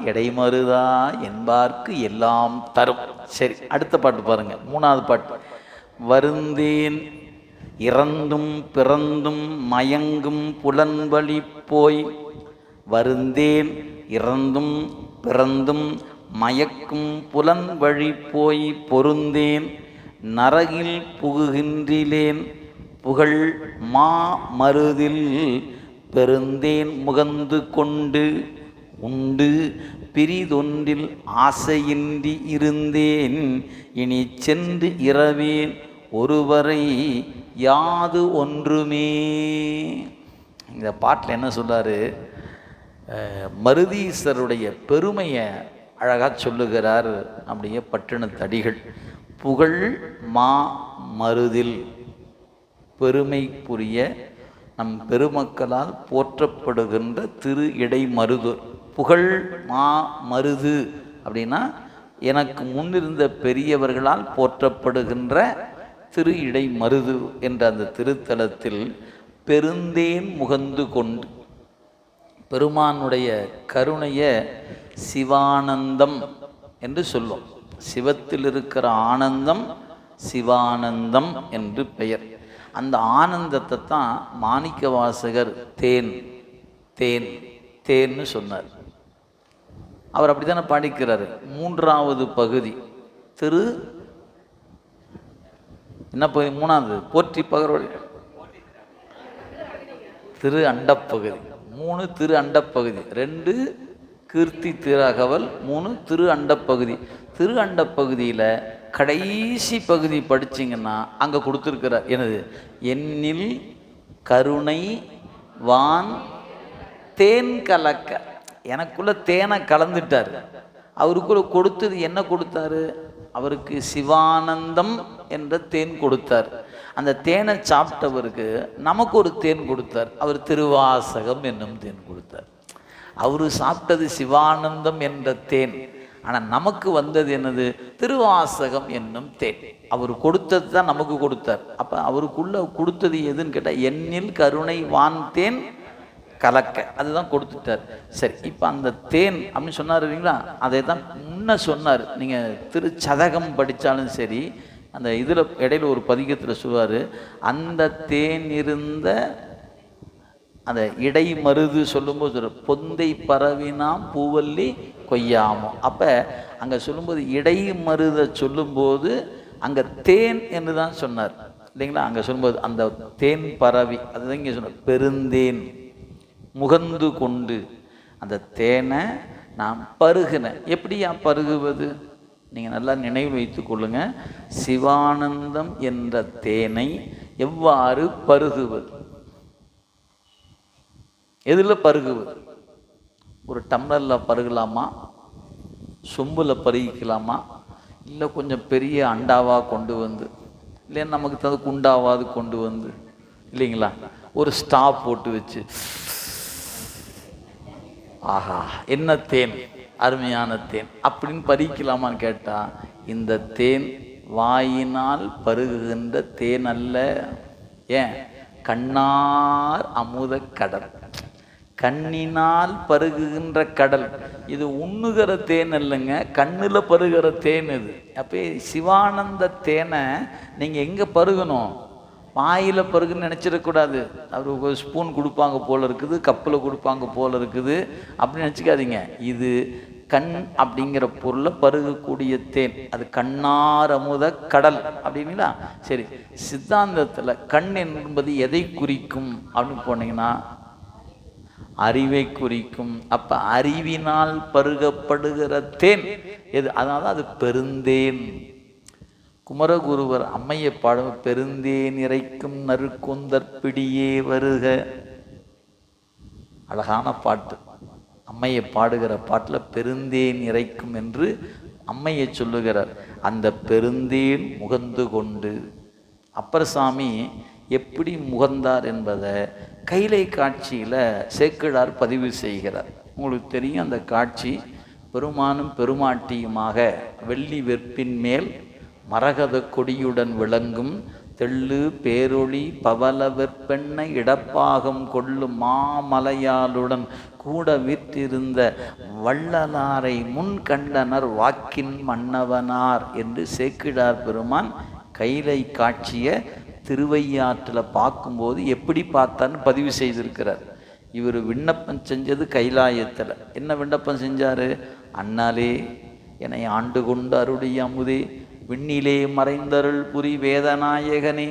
இடைமருதா என்பார்க்கு எல்லாம் தரும். சரி, அடுத்த பாட்டு பாருங்க, 3வது பாட்டு. வருந்தேன் இறந்தும் பிறந்தும் மயங்கும் புலன்வழி போய், வருந்தேன் இறந்தும் பிறந்தும் மயக்கும் புலன் வழி போய், பொருந்தேன் நரகில் புகுகின்றிலேன் புகழ் மா மருதில் பெருந்தேன் முகந்து கொண்டு உண்டு பிரிதொன்றில் ஆசையின்றி இருந்தேன், இனி சென்று இரவேன் ஒருவரை யாது ஒன்றுமே. இந்த பாட்டில் என்ன சொல்றாரு? மருதீசருடைய பெருமையை அழகாக சொல்லுகிறார் நம்முடைய பட்டினத்தடிகள். புகழ் மா மருதில், பெருமை புரிய நம் பெருமக்களால் போற்றப்படுகின்ற திரு இடைமருதூர். புகழ் மா மருது அப்படின்னா எனக்கு முன்னிருந்த பெரியவர்களால் போற்றப்படுகின்ற திரு இடைமருது என்ற அந்த திருத்தலத்தில் பெருந்தேன் முகந்து கொண்டு, பெருமானுடைய கருணையை சிவானந்தம் என்று சொல்லும். சிவத்தில் இருக்கிற ஆனந்தம் சிவானந்தம் என்று பெயர். அந்த ஆனந்தத்தை தான் மாணிக்க வாசகர் தேன் தேன் தேன்னு சொன்னார். அவர் அப்படி தானே பாடிக்கிறாரு. 3வது பகுதி திரு என்ன பகுதி? 3வது போற்றி பகரோடு திரு அண்டப்பகுதி. 3 திரு அண்டப்பகுதி, 2 கீர்த்தி திரகவல், 3 திரு அண்டப்பகுதி. திரு அண்டப்பகுதியில் கடைசி பகுதி படிச்சிங்கன்னா அங்கே கொடுத்துருக்கிறார். எனது என்னில் கருணை வான் தேன் கலக்க. எனக்குள்ள தேனை கலந்துட்டார். அவருக்குள்ள கொடுத்தது என்ன கொடுத்தாரு? அவருக்கு சிவானந்தம் என்ற தேன் கொடுத்தார். அந்த தேனை சாப்பிட்டவருக்கு நமக்கு ஒரு தேன் கொடுத்தார். அவர் திருவாசகம் என்னும் தேன் கொடுத்தார். அவரு சாப்பிட்டது சிவானந்தம் என்ற தேன், ஆனால் நமக்கு வந்தது என்னது? திருவாசகம் என்னும் தேன். அவர் கொடுத்தது தான் நமக்கு கொடுத்தார். அப்போ அவருக்குள்ள கொடுத்தது எதுன்னு கேட்டால், எண்ணில் கருணை வான் தேன் கலக்க, அதுதான் கொடுத்துட்டார். சரி, இப்போ அந்த தேன் அப்படின்னு சொன்னார் இல்லைங்களா, அதை தான் முன்ன சொன்னார். நீங்கள் திருச்சதகம் படித்தாலும் சரி, அந்த இதில் இடையில ஒரு பதிகத்தில் சொல்வார், அந்த தேன் இருந்த அந்த இடை மருது சொல்லும்போது பொந்தை பரவினாம் பூவல்லி கொய்யாமோ. அப்போ அங்கே சொல்லும்போது இடை மருதை சொல்லும்போது அங்கே தேன் என்று தான் சொன்னார் இல்லைங்களா. அங்கே சொல்லும்போது அந்த தேன் பரவி, அதுதான் இங்கே சொன்னார், பெருந்தேன் முகந்து கொண்டு அந்த தேனை நாம் பருகின. எப்படியா பருகுவது? நீங்கள் நல்லா நினைவு வைத்து கொள்ளுங்க. சிவானந்தம் என்ற தேனை எவ்வாறு பருகுவது? எதில் பருகுவது? ஒரு டம்ளரில் பருகலாமா, சொம்பில் பருகிக்கலாமா, இல்லை கொஞ்சம் பெரிய அண்டாவாக கொண்டு வந்து, இல்லைன்னா நமக்கு தகுந்த குண்டாவாது கொண்டு வந்து இல்லைங்களா, ஒரு ஸ்டாப் போட்டு வச்சு, ஆஹா என்ன தேன், அருமையான தேன் அப்படின்னு பறிக்கலாமான்னு கேட்டால், இந்த தேன் வாயினால் பருகுகின்ற தேன் அல்ல. ஏன்? கண்ணார் அமுத கடல், கண்ணினால் பருகுகின்ற கடல். இது உண்ணுகிற தேன் இல்லைங்க, கண்ணில் பருகிற தேன் இது. அப்போ சிவானந்த தேனை நீங்கள் எங்கே பருகணும்? வாயில் பருகுன்னு நினச்சிடக்கூடாது. அவர் ஒரு ஸ்பூன் கொடுப்பாங்க போல் இருக்குது, கப்பில் கொடுப்பாங்க போல் இருக்குது அப்படின்னு நினச்சிக்காதீங்க. இது கண் அப்படிங்கிற பொருளை பருகக்கூடிய தேன், அது கண்ணார் அமுத கடல் அப்படிங்களா. சரி, சித்தாந்தத்தில் கண் என்பது எதை குறிக்கும் அப்படின்னு போனீங்கன்னா, அறிவை குறிக்கும். அப்போ அறிவினால் பருகப்படுகிற தேன் எது? அதனால அது பெருந்தேன். குமரகுருவர் அம்மையை பாடும், பெருந்தேன் இறைக்கும் நறுக்குந்தற்பிடியே வருக. அழகான பாட்டு. அம்மையை பாடுகிற பாட்டில் பெருந்தேன் இறைக்கும் என்று அம்மையை சொல்லுகிறார். அந்த பெருந்தேன் முகந்து கொண்டு அப்பர் சாமி எப்படி முகந்தார் என்பதை கைலை காட்சியில் சேக்கிழார் பதிவு செய்கிறார். உங்களுக்கு தெரியும் அந்த காட்சி. பெருமானும் பெருமாட்டியுமாக வெள்ளி வெற்பின் மேல் மரகத கொடியுடன் விளங்கும் தெள்ளு பேரொளி பவல வெற்பெண்ணை இடப்பாகம் கொள்ளும் மாமலையாளுடன் கூட வீற்றிருந்த வள்ளலாரை முன் கண்டனர் வாக்கின் மன்னவனார் என்று சேக்கிழார் பெருமான் கைலை காட்சியை திருவையாற்றில் பார்க்கும்போது எப்படி பார்த்தான்னு பதிவு செய்திருக்கிறார். இவர் விண்ணப்பம் செஞ்சது கைலாயத்தில். என்ன விண்ணப்பம் செஞ்சார்? அண்ணாலே என்னை ஆண்டு கொண்டு அருடைய அமுதே, விண்ணிலே மறைந்தருள் புரி வேதநாயகனே,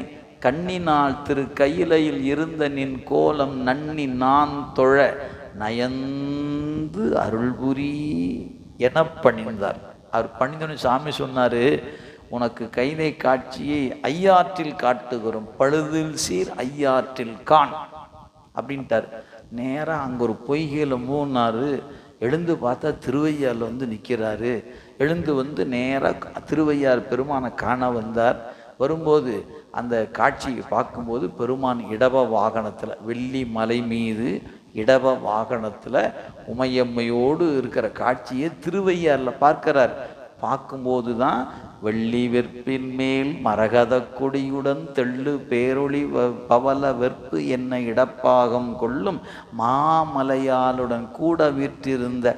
கண்ணினால் திரு கையிலையில் இருந்த நின் கோலம் நன்னி நான் தொழ நயந்து அருள்புரி என பணிந்தார். அவர் பணிந்தோன்னு சாமி சொன்னார், உனக்கு கைலை காட்சியை ஐயாற்றில் காட்டுகிறோம், பழுதில் சீர் ஐயாற்றில் கான் அப்படின்ட்டார். நேராக அங்கே ஒரு பொய்கையில் மூணார். எழுந்து பார்த்தா திருவையாரில் வந்து நிற்கிறாரு. எழுந்து வந்து நேராக திருவையார் பெருமானை காண வந்தார். வரும்போது அந்த காட்சியை பார்க்கும்போது பெருமான் இடப வாகனத்தில், வெள்ளி மலை மீது இடப வாகனத்தில் உமையம்மையோடு இருக்கிற காட்சியை திருவையாரில் பார்க்கிறார். பார்க்கும்போது தான் வெள்ளி வெற்பின் மேல் மரகத கொடியுடன் தெள்ளு பேரொளி பவல வெற்பு என்ன இடப்பாகம் கொள்ளும் மாமலையாளுடன் கூட வீற்றிருந்த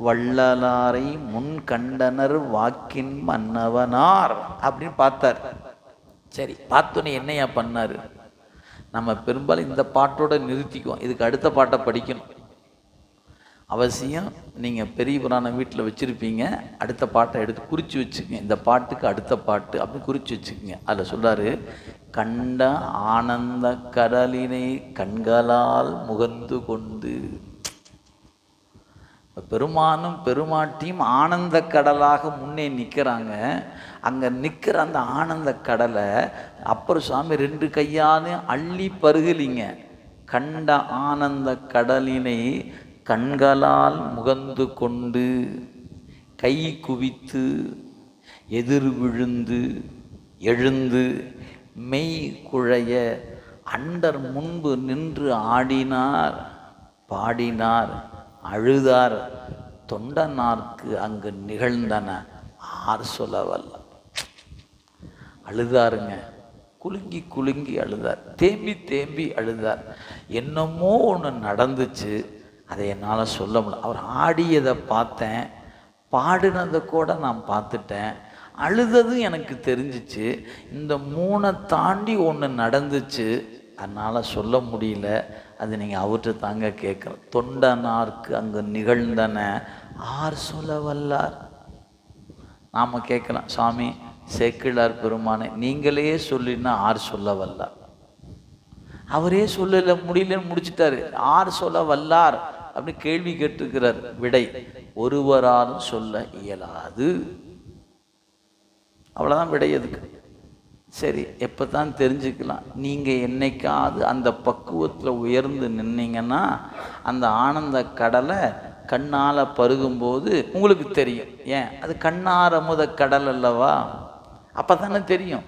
வள்ளலாரை முன் கண்டனர் வாக்கின் மன்னவனார் அப்படின்னு பார்த்தார். சரி, பார்த்தோன்னே என்னையா பண்ணார்? நம்ம பெரும்பாலும் இந்த பாட்டோட நிறுத்திக்குவோம். இதுக்கு அடுத்த பாட்டை படிக்கணும் அவசியம். நீங்கள் பெரிய புராணம் வீட்டில் வச்சுருப்பீங்க, அடுத்த பாட்டை எடுத்து குறித்து வச்சுக்கோங்க. இந்த பாட்டுக்கு அடுத்த பாட்டு அப்படின்னு குறித்து வச்சுக்கோங்க. அதில் சொல்கிறாரு, கண்ட ஆனந்த கடலினை கண்களால் முகந்து கொண்டு. பெருமானும் பெருமாட்டியும் ஆனந்த கடலாக முன்னே நிற்கிறாங்க. அங்கே நிற்கிற அந்த ஆனந்த கடலை அப்பர் சுவாமி 2 கையாலும் அள்ளி பருகலிங்க. கண்ட ஆனந்த கடலினை கண்களால் முகந்து கொண்டு கை குவித்து எதிர் விழுந்து எழுந்து மெய் குழைய அண்டர் முன்பு நின்று ஆடினார் பாடினார் அழுதார் தொண்டனார்க்கு அங்கு நிகழ்ந்தன ஆர் சொல்லவல்ல. அழுதாருங்க, குலுங்கி குலுங்கி அழுதார், தேம்பி தேம்பி அழுதார். என்னமோ ஒன்று நடந்துச்சு, அதை என்னால் சொல்ல முடியல. அவர் ஆடியதை பார்த்தேன், பாடினதை கூட நான் பார்த்துட்டேன், அழுததும் எனக்கு தெரிஞ்சிச்சு. இந்த 3 தாண்டி ஒன்று நடந்துச்சு, அதனால் சொல்ல முடியல. அது நீங்கள் அவர்கிட்ட தாங்க கேட்குறேன். தொண்டனார்க்கு அங்கு நிகழ்ந்தன ஆர் சொல்ல வல்லார். நாம் கேட்கலாம், சாமி சேக்கிழார் பெருமானை நீங்களே சொல்லினா ஆர் சொல்ல வல்லார்? அவரே சொல்லல, முடியலன்னு முடிச்சுட்டாரு. ஆர் சொல்ல வல்லார் அப்படின்னு கேள்வி கேட்டிருக்கிறார். விடை, ஒருவராலும் சொல்ல இயலாது. அவ்வளோதான் விடை. எதுக்கு? சரி, எப்போ தான் தெரிஞ்சுக்கலாம்? நீங்கள் என்னைக்காவது அந்த பக்குவத்தில் உயர்ந்து நின்னீங்கன்னா அந்த ஆனந்த கடலை கண்ணால் பருகும்போது உங்களுக்கு தெரியும். ஏன்? அது கண்ணார அமுத கடல் அல்லவா? அப்போ தானே தெரியும்.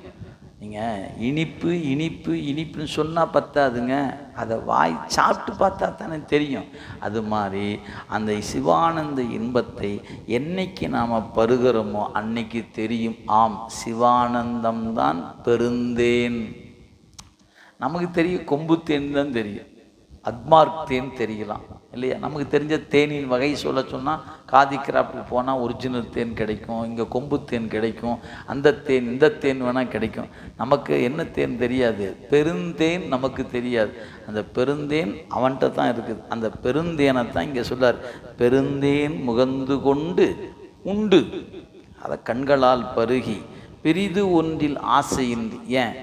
நீங்கள் இனிப்பு இனிப்பு இனிப்புன்னு சொன்னால் பத்தாதுங்க, அதை வாய் சாப்பிட்டு பார்த்தா தானே தெரியும். அது மாதிரி அந்த சிவானந்த இன்பத்தை என்னைக்கு நாம் பருகிறோமோ அன்னைக்கு தெரியும். ஆம், சிவானந்தம்தான் பெருந்தேன். நமக்கு தெரியும் கொம்புத்தேன் தான் தெரியும், அக்மார்க் தேன் தெரியலாம் இல்லையா? நமக்கு தெரிஞ்ச தேனின் வகை சொல்ல சொன்னால் காதி கிராஃப்ட்டுக்கு போனால் ஒரிஜினல் தேன் கிடைக்கும், இங்கே கொம்பு தேன் கிடைக்கும், அந்த தேன் இந்த தேன் வேணால் கிடைக்கும். நமக்கு என்ன தேன் தெரியாது, பெருந்தேன் நமக்கு தெரியாது. அந்த பெருந்தேன் அவன்கிட்ட தான் இருக்குது. அந்த பெருந்தேனை தான் இங்கே சொல்லார், பெருந்தேன் முகந்து கொண்டு உண்டு, அதை கண்களால் பருகி பிரிது ஒன்றில் ஆசையின்றி. ஏன்?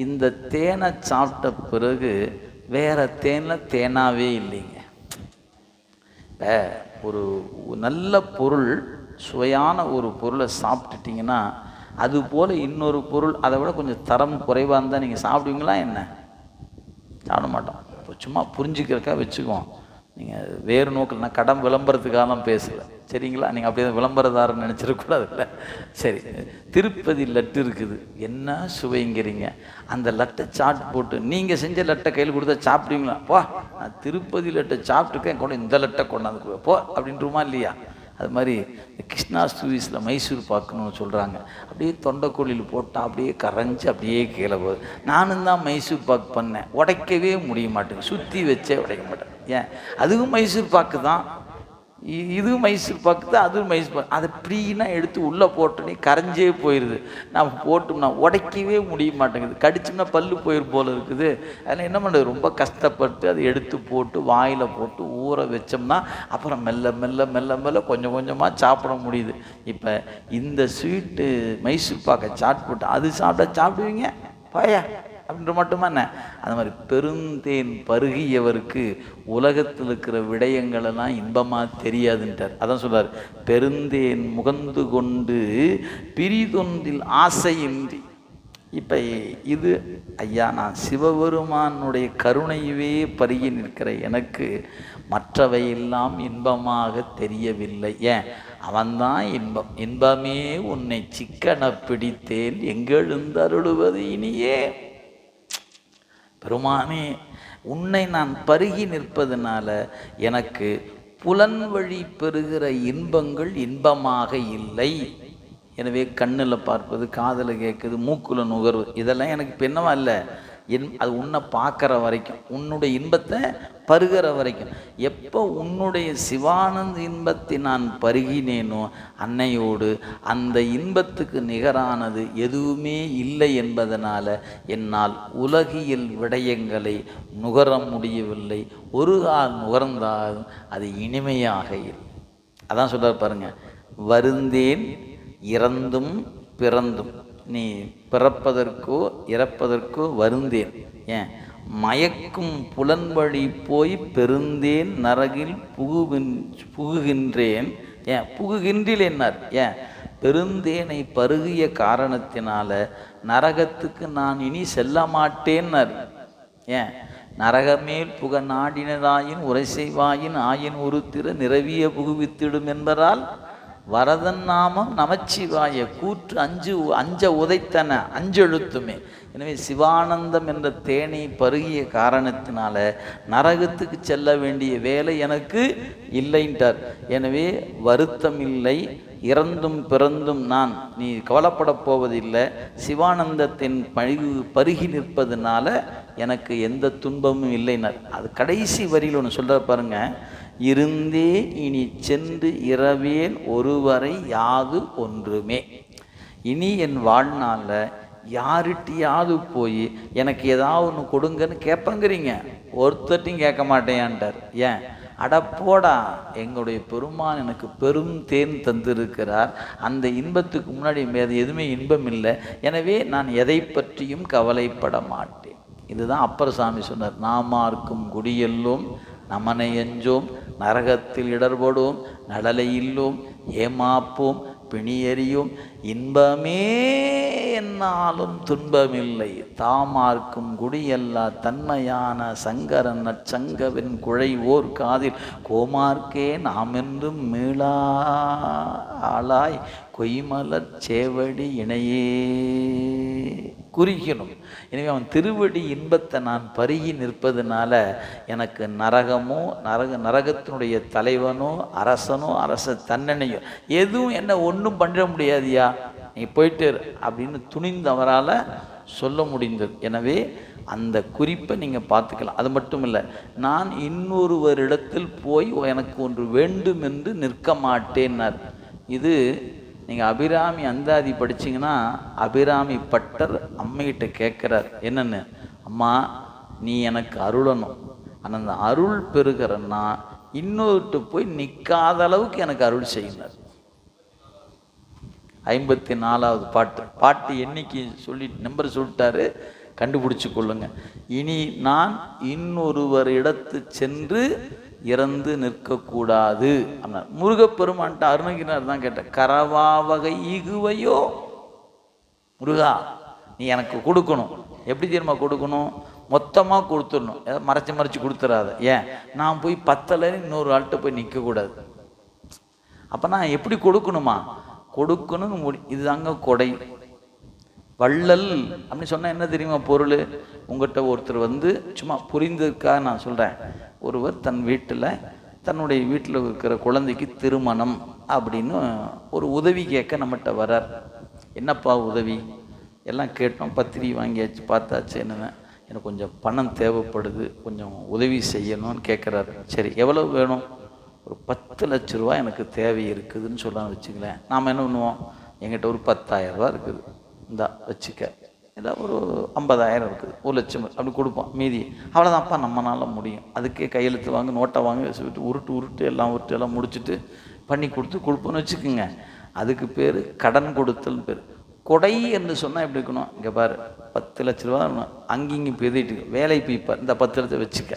இந்த தேனை சாப்பிட்ட பிறகு வேறு தேனில் தேனாவே இல்லைங்க. இப்போ ஒரு நல்ல பொருள், சுவையான ஒரு பொருளை சாப்பிட்டுட்டிங்கன்னா அதுபோல் இன்னொரு பொருள் அதை விட கொஞ்சம் தரம் குறைவாக இருந்தால் நீங்கள் சாப்பிடுவீங்களா? என்ன சாப்பிட மாட்டோம். இப்போ சும்மா புரிஞ்சுக்கிறக்கா வச்சுக்குவோம். நீங்கள் வேறு நோக்கில், நான் கடன் விளம்பரத்துக்காக பேசலை, சரிங்களா? நீங்கள் அப்படியே விளம்பரதாரன்னு நினச்சிடக்கூடாது இல்லை. சரி, திருப்பதி லட்டு இருக்குது, என்ன சுவைங்கிறீங்க. அந்த லட்டை சாப்பிட்டு போட்டு நீங்கள் செஞ்ச லட்டை கையில் கொடுத்தா சாப்பிடுவீங்களா? போ, நான் திருப்பதி லட்டை சாப்பிட்டுருக்கேன், கொண்டு இந்த லட்டை கொண்டாந்து போ அப்படின்றமா இல்லையா? அது மாதிரி கிருஷ்ணா ஸ்வீட்ஸில் மைசூர் பாக்குன்னு சொல்கிறாங்க. அப்படியே தொண்டைக்கோழியில் போட்டால் அப்படியே கரைஞ்சி அப்படியே கீழே போகுது. நானும் தான் மைசூர் பாக்கு பண்ணேன், உடைக்கவே முடிய மாட்டேங்க, சுற்றி வச்சே உடைக்க மாட்டேன். ஏன்? அதுவும் மைசூர் பாக்கு தான், இதுவும் மைசூர் பாக்கு தான், அதுவும் மைசூர் பாக்கு. அதை ப்ரீனா எடுத்து உள்ளே போட்டோன்னே கரைஞ்சே போயிடுது. நம்ம போட்டோம்னா உடைக்கவே முடிய மாட்டேங்குது, கடிச்சோம்னா பல்லு போயிரு போல் இருக்குது. அதில் என்ன பண்ணுறது, ரொம்ப கஷ்டப்பட்டு அதை எடுத்து போட்டு வாயில் போட்டு ஊற வச்சோம்னா அப்புறம் மெல்ல மெல்ல மெல்ல மெல்ல கொஞ்சம் கொஞ்சமாக சாப்பிட முடியுது. இப்போ இந்த ஸ்வீட்டு மைசூர் பாக்கை சாப்பிட்டு அது சாப்பிடுவீங்க பாயா அப்படின்ற மட்டுமா என்ன? அந்த மாதிரி பெருந்தேன் பருகியவருக்கு உலகத்தில் இருக்கிற விடயங்களெல்லாம் இன்பமாக தெரியாதுன்றார். அதான் சொல்றார், பெருந்தேன் முகந்து கொண்டு பிரிதொன்றில் ஆசையின்றி. இப்போ இது ஐயா, நான் சிவபெருமானுடைய கருணையவே பருகி நிற்கிற எனக்கு மற்றவையெல்லாம் இன்பமாக தெரியவில்லை. ஏன்? அவன்தான் இன்பம். இன்பமே உன்னை சிக்கன பிடித்தேன் எங்கெழுந்தருளுவது இனியே. பெருமானே, உன்னை நான் பருகி நிற்பதனால எனக்கு புலன் வழி பெறுகிற இன்பங்கள் இன்பமாக இல்லை. எனவே கண்ணில் பார்ப்பது, காதில் கேட்குது, மூக்குல நுகர்வு, இதெல்லாம் எனக்கு இப்போ என்னவா இல்லை. அது உன்னை பார்க்குற வரைக்கும், உன்னுடைய இன்பத்தை பருகிற வரைக்கும். எப்போ உன்னுடைய சிவானந்த இன்பத்தை நான் பருகினேனோ அன்னையோடு அந்த இன்பத்துக்கு நிகரானது எதுவுமே இல்லை என்பதனால என்னால் உலகியல் விடயங்களை நுகர முடியவில்லை. ஒரு கால் நுகர்ந்தாலும் அது இனிமையாக இல்லை. அதான் சொல்றார் பாருங்க, வருந்தேன் இறந்தும் பிறந்தும், நீ பிறப்பதற்கோ இறப்பதற்கோ வருந்தேன். ஏன்? மயக்கும் புலன்வழி போய் பெருந்தேன் நரகில் புகுகின்றேன். ஏன் புகுகின்றேன்னார்? ஏன்? பெருந்தேனை பருகிய காரணத்தினால நரகத்துக்கு நான் இனி செல்ல மாட்டேன்னார். ஏன்? நரகமேல் புக நாடினதாயின் உரை செய்வாயின் ஆயின் உருத்திர நிறவிய புகுவித்திடும் என்பதால் வரதன் நாமம் நமச்சிவாய கூற்று அஞ்ச உதைத்தன அஞ்செழுத்துமே. எனவே சிவானந்தம் என்ற தேனை பருகிய காரணத்தினால நரகத்துக்கு செல்ல வேண்டிய வேலை எனக்கு இல்லைன்றார். எனவே வருத்தம் இல்லை, இறந்தும் பிறந்தும் நான் நீ கவலைப்பட போவதில்லை. சிவானந்தத்தின் பருகி நிற்பதுனால எனக்கு எந்த துன்பமும் இல்லைனார். அது கடைசி வரியில் ஒன்று சொல்கிற பாருங்க, இருந்தே இனி சென்று இரவேன் ஒருவரை யாது ஒன்றுமே. இனி என் வாழ்நாளில் யார்கிட்டையாவது போய் எனக்கு ஏதாவது ஒன்று கொடுங்கன்னு கேட்பங்கிறீங்க, ஒருத்தட்டையும் கேட்க மாட்டேன்ட்டார். ஏன்? அடப்போடா, எங்களுடைய பெருமான் எனக்கு பெரும் தேன் தந்திருக்கிறார், அந்த இன்பத்துக்கு முன்னாடி வேறு எதுவுமே இன்பம் இல்லை, எனவே நான் எதை பற்றியும் கவலைப்பட மாட்டேன். இதுதான் அப்பர் சாமி சொன்னார். நாமார்க்கும் குடியெல்லோம் நமனை எஞ்சோம் நரகத்தில் இடர்படும் நடலை இல்லோம் ஏமாப்போம் பிணியறியும் இன்பமே என்னாலும் துன்பமில்லை தாமார்க்கும் குடியல்லா தன்மையான சங்கரன் நற்சங்கவின் குழை ஓர் காதில் கோமார்க்கே நாம் என்றும் மீளா ஆளாய் கொய்மலர் சேவடி இணையே குறிக்கணும். எனவே அவன் திருவடி இன்பத்தை நான் பருகி நிற்பதுனால எனக்கு நரகமோ நரகத்தினுடைய தலைவனோ அரசனோ அரச தண்டனையோ எதுவும் என்ன ஒன்றும் பண்ண முடியாதியா, நீ போயிட்டு அப்படின்னு துணிந்து அவரால் சொல்ல முடிந்தது. எனவே அந்த குறிப்பை நீங்கள் பார்த்துக்கலாம். அது மட்டும் இல்லை, நான் இன்னொருவரிடத்தில் போய் எனக்கு ஒன்று வேண்டும் என்று நிற்க மாட்டேன்னார். இது நீங்கள் அபிராமி அந்தாதி படிச்சிங்கன்னா அபிராமி பட்டர் அம்மைகிட்ட கேட்குறார், என்னென்னு, அம்மா நீ எனக்கு அருளணும், ஆனால் அந்த அருள் பெறுகிறன்னா இன்னொருட்டு போய் நிற்காத அளவுக்கு எனக்கு அருள் செய்யினார். 54வது பாட்டு எண்ணிக்கை சொல்லி நம்பர் சொல்லிட்டாரு, கண்டுபிடிச்சு கொள்ளுங்க. இனி நான் இன்னொருவர் இடத்து சென்று இறந்து நிற்கக்கூடாது அப்படின்னா முருகப்பெருமான்ட்ட அருணகிரினார் தான் கேட்டேன், கரவாவகை ஈகுவையோ முருகா நீ எனக்கு கொடுக்கணும். எப்படி தெரியுமா கொடுக்கணும்? மொத்தமாக கொடுத்துடணும், ஏதாவது மறைச்சி கொடுத்துடாத. ஏன்? நான் போய் 10 இன்னொரு ஆள்கிட்ட போய் நிற்கக்கூடாது. அப்போ நான் எப்படி கொடுக்கணுமா? கொடுக்கணும். இதுதாங்க கொடை. வள்ளல் அப்படின்னு சொன்னால் என்ன தெரியுமா பொருள்? உங்கள்கிட்ட ஒருத்தர் சும்மா புரிந்ததுக்காக நான் சொல்கிறேன், ஒருவர் தன் வீட்டில் தன்னுடைய வீட்டில் இருக்கிற குழந்தைக்கு திருமணம் அப்படின்னு ஒரு உதவி கேட்க நம்மகிட்ட வரார். என்னப்பா உதவி? எல்லாம் கேட்டோம், பத்திரிகை வாங்கியாச்சு, பார்த்தாச்சு, என்னென்ன எனக்கு கொஞ்சம் பணம் தேவைப்படுது, கொஞ்சம் உதவி செய்யணும்னு கேட்குறாரு. சரி, எவ்வளோ வேணும்? ஒரு 10 லட்ச ரூபா எனக்கு தேவை இருக்குதுன்னு சொல்லலாம் வச்சுங்களேன். நாம் என்ன பண்ணுவோம்? எங்கிட்ட ஒரு 10,000 ரூபா இருக்குது, இந்தா வச்சுக்க, இல்லை ஒரு 50,000 இருக்குது, 1 லட்சம் அப்படி கொடுப்போம். மீதி அவ்வளோதான்ப்பா நம்மளால முடியும். அதுக்கே கையெழுத்து வாங்க, நோட்டை வாங்க, சொல்லிட்டு உருட்டு எல்லாம் முடிச்சுட்டு பண்ணி கொடுப்போன்னு வச்சுக்கோங்க. அதுக்கு பேர் கடன் கொடுத்தல் பேர். கொடை என்று சொன்னால் எப்படி இருக்கணும்? இங்கே பாரு 10 லட்ச ரூபா அங்கிங்க பெய்திட்டு வேலை போய்ப்பார், இந்த 10 லட்சம் வச்சுக்க.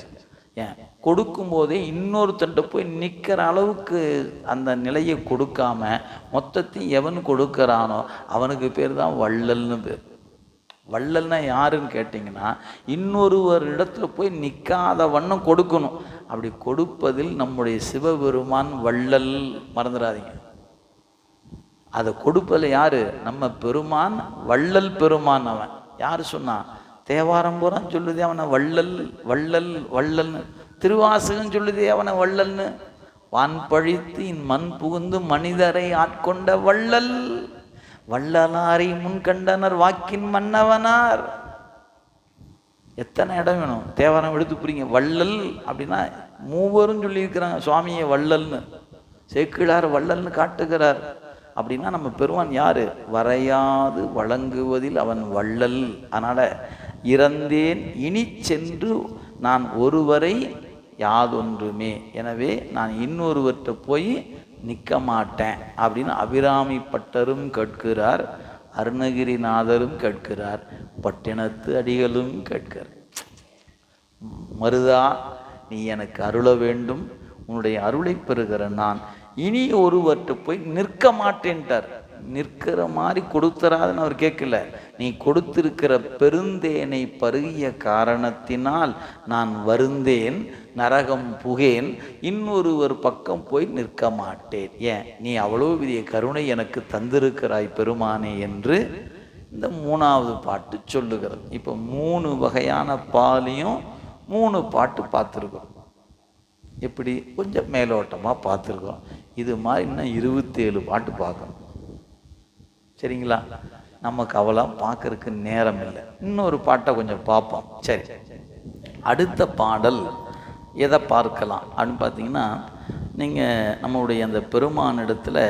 ஏன்? கொடுக்கும்போதே இன்னொருத்தன்ட்ட போய் நிற்கிற அளவுக்கு அந்த நிலையை கொடுக்காம மொத்தத்தையும் எவன் கொடுக்குறானோ அவனுக்கு பேர் தான் வள்ளல்னு பேர். வள்ளல்னா யாருன்னு கேட்டிங்கன்னா, இன்னொருவர் இடத்துல போய் நிற்காத வண்ணம் கொடுக்கணும். அப்படி கொடுப்பதில் நம்முடைய சிவபெருமான் வள்ளல், மறந்துடாதீங்க. அதை கொடுப்பதில் யாரு? நம்ம பெருமான் வள்ளல் பெருமான். அவன் யார் சொன்னான்? தேவாரம் பூரா சொல்லுதே அவனை வள்ளல் வள்ளல் வள்ளல்னு. திருவாசகம் சொல்லுதே அவனை வள்ளல்னு. வான் பழித்து மண் புகுந்து மனிதரை ஆட்கொண்ட வள்ளல், வள்ளலாரை முன்கண்டனர் வாக்கின் மன்னவனார். எத்தனை இடம் வேணும்? தேவாரம் எடுத்து புரியுங்க. வள்ளல் அப்படின்னா மூவரும் சொல்லியிருக்கிறாங்க சுவாமியை வள்ளல்னு. சேக்கிழார் வள்ளல்னு காட்டுகிறார். அப்படின்னா நம்ம பெருமான் யாரு? வரையாது வழங்குவதில் அவன் வள்ளல். அதனால் இறந்தேன் இனி சென்று நான் ஒருவரை யாதொன்றுமே, எனவே நான் இன்னொருவர்கிட்ட போய் நிற்க மாட்டேன் அப்படின்னு அபிராமி பட்டரும் கேட்கிறார், அருணகிரிநாதரும் கேட்கிறார், பட்டினத்து அடிகளும் கேட்கிறார். மருதா நீ எனக்கு அருள வேண்டும், உன்னுடைய அருளை பெறுகிற நான் இனி ஒருவர்கிட்ட போய் நிற்க மாட்டேன்ட்டார். நிற்கிற மாதிரி கொடுத்துறாதுன்னு அவர் கேட்கல. நீ கொடுத்திருக்கிற பெருந்தேனை பருகிய காரணத்தினால் நான் வருந்தேன், நரகம் புகேன், இன்னொருவர் பக்கம் போய் நிற்க மாட்டேன். ஏன் நீ அவ்வளோ பெரிய கருணை எனக்கு தந்திருக்கிறாய் பெருமானே என்று இந்த 3வது பாட்டு சொல்லுகிறது. இப்போ 3 வகையான பாலையும் 3 பாட்டு பார்த்துருக்கோம். எப்படி கொஞ்சம் மேலோட்டமாக பார்த்துருக்கோம். இது மாதிரி இன்னும் 27 பாட்டு பார்க்கணும். சரிங்களா? நமக்கு அவ்வளோ பார்க்கறதுக்கு நேரம் இல்லை. இன்னொரு பாட்டை கொஞ்சம் பார்ப்போம். சரி, அடுத்த பாடல் எதை பார்க்கலாம் அப்படின்னு பார்த்தீங்கன்னா, நீங்கள் நம்மளுடைய அந்த பெருமானிடத்தில்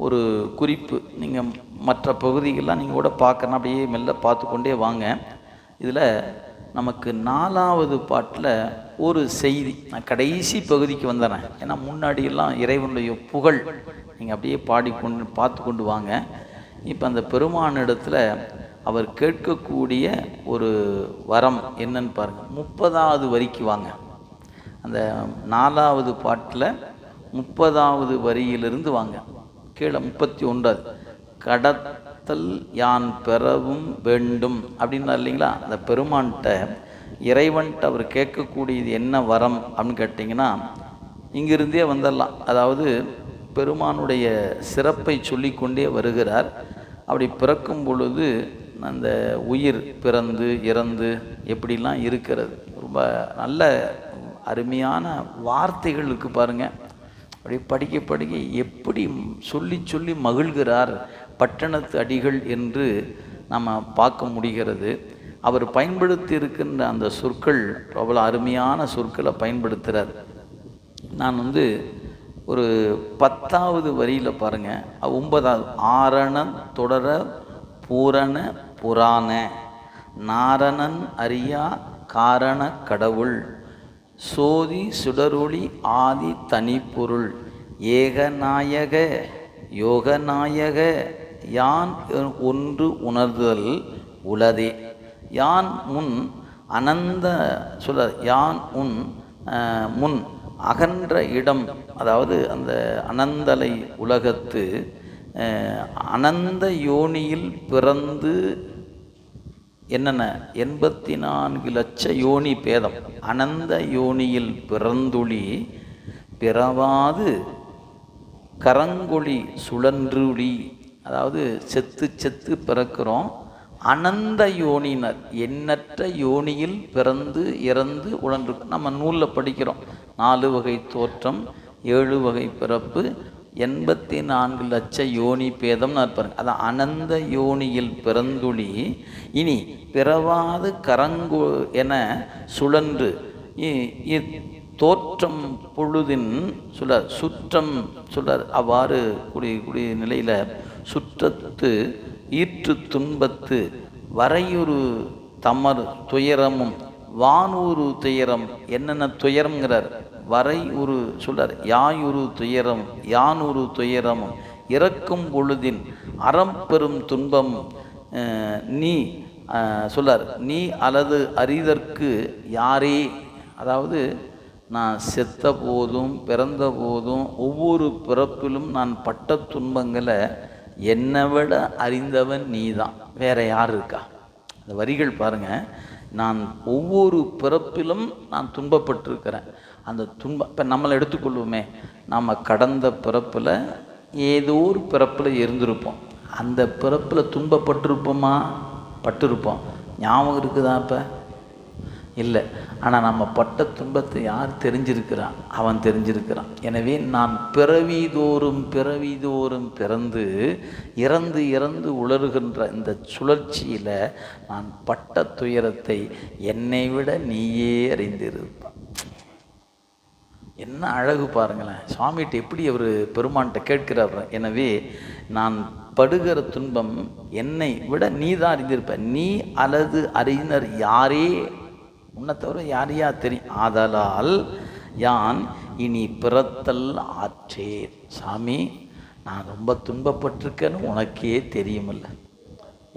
ஒரு குறிப்பு, நீங்கள் மற்ற பகுதிகள்லாம் நீங்கள் கூட பார்க்கணும். அப்படியே மெல்ல பார்த்து கொண்டே வாங்க. இதில் நமக்கு 4வது பாட்டில் ஒரு செய்தி, நான் கடைசி பகுதிக்கு வந்துடுறேன். ஏன்னா முன்னாடியெல்லாம் இறைவனுடைய புகழ் நீங்கள் அப்படியே பாடிக்கொண்டு பார்த்து கொண்டு வாங்க. இப்போ அந்த பெருமானிடத்தில் அவர் கேட்கக்கூடிய ஒரு வரம் என்னன்னு பாருங்கள். 30வது வரிக்கு வாங்க. அந்த 4வது பாட்டில் 30வது வரியிலிருந்து வாங்க. கீழே 31 கடத்தல் யான் பெறவும் வேண்டும் அப்படின்னா இல்லைங்களா? அந்த பெருமான்கிட்ட இறைவன்கிட்ட அவர் கேட்கக்கூடியது என்ன வரம் அப்படின்னு கேட்டிங்கன்னா, இங்கிருந்தே வந்துடலாம். அதாவது பெருமானுடைய சிறப்பை சொல்லிக்கொண்டே வருகிறார். அப்படி பிறக்கும் பொழுது அந்த உயிர் பிறந்து இறந்து எப்படிலாம் இருக்கிறது, ரொம்ப நல்ல அருமையான வார்த்தைகள் இருக்குது பாருங்கள். அப்படி படிக்க படிக்க எப்படி சொல்லி சொல்லி மகிழ்கிறார் பட்டணத்து அடிகள் என்று நம்ம பார்க்க முடிகிறது. அவர் பயன்படுத்தி இருக்கின்ற அந்த சொற்கள் அவ்வளோ அருமையான சொற்களை பயன்படுத்துகிறார். நான் ஒரு 10வது வரியில் பாருங்கள், 9வது ஆரணன் தொடர பூரண புராண நாரணன் அறியா காரண கடவுள் சோதி சுடரொளி ஆதி தனிப்பொருள் ஏகநாயக யோகநாயக யான் ஒன்று உணர்தல் உளதே யான் முன் அனந்த யான் உன் முன் அகன்ற இடம். அதாவது அந்த அனந்தலை உலகத்து அனந்த யோனியில் பிறந்து என்னென்ன 84 லட்ச யோனி பேதம் அனந்த யோனியில் பிறந்துளி பிறவாது கரங்கொளி சுழன்றுளி. அதாவது செத்து செத்து பிறக்கிறோம். அனந்த யோனினர் எண்ணற்ற யோனியில் பிறந்து இறந்து உழன்றிருக்கும். நம்ம நூலில் படிக்கிறோம் 4 வகை தோற்றம் 7 வகை பிறப்பு 84 லட்ச யோனி பேதம்னு இருப்பாருங்க. அதான் அனந்த யோனியில் பிறந்துளி இனி பிறவாது கரங்கோ என சுழன்று தோற்றம் பொழுதின் சுற்றம் அவ்வாறு கூடிய நிலையில் சுற்றத்து ஈற்று துன்பத்து வரையுறு தமர் துயரமும் வானூறு துயரம். என்னென்ன துயரம்ங்கிறார்? வரை ஒரு யாயுரு துயரம் யானூறு துயரமும் இறக்கும் பொழுதின் அறம்பெரும் துன்பம் நீ நீ அல்லது அறிதற்கு யாரே. அதாவது நான் செத்த போதும் பிறந்த போதும் ஒவ்வொரு பிறப்பிலும் நான் பட்ட துன்பங்களை என்னை விட அறிந்தவன் நீ தான், வேற யார் இருக்கா? அந்த வரிகள் பாருங்கள். நான் ஒவ்வொரு பிறப்பிலும் நான் துன்பப்பட்டிருக்கிறேன். அந்த இப்போ நம்மளை எடுத்துக்கொள்வோமே, நாம் கடந்த பிறப்பில் ஏதோ ஒரு பிறப்பில் இருந்திருப்போம். அந்த பிறப்பில் துன்பப்பட்டிருப்போமா? பட்டிருப்போம். ஞாபகம் இருக்குதா? இப்போ இல்லை. ஆனால் நம்ம பட்ட துன்பத்தை யார் தெரிஞ்சிருக்கிறான்? அவன் தெரிஞ்சிருக்கிறான். எனவே நான் பிறவிதோறும் பிறந்து இறந்து இறந்து உலருகின்ற இந்த சுழற்சியில் நான் பட்ட துயரத்தை என்னை விட நீயே அறிந்திருப்பான். என்ன அழகு பாருங்களேன்! சுவாமிகிட்ட எப்படி அவர் பெருமான்கிட்ட கேட்கிறார். எனவே நான் படுகிற துன்பம் என்னை விட நீ தான் அறிந்திருப்ப. நீ அல்லது அறிஞர் யாரே, உன்னை தவிர யாரையா தெரியும். ஆதலால் யான் இனி பிறத்தல் ஆற்றேன். சாமி, நான் ரொம்ப துன்பப்பட்டிருக்கேன்னு உனக்கே தெரியுமில்ல.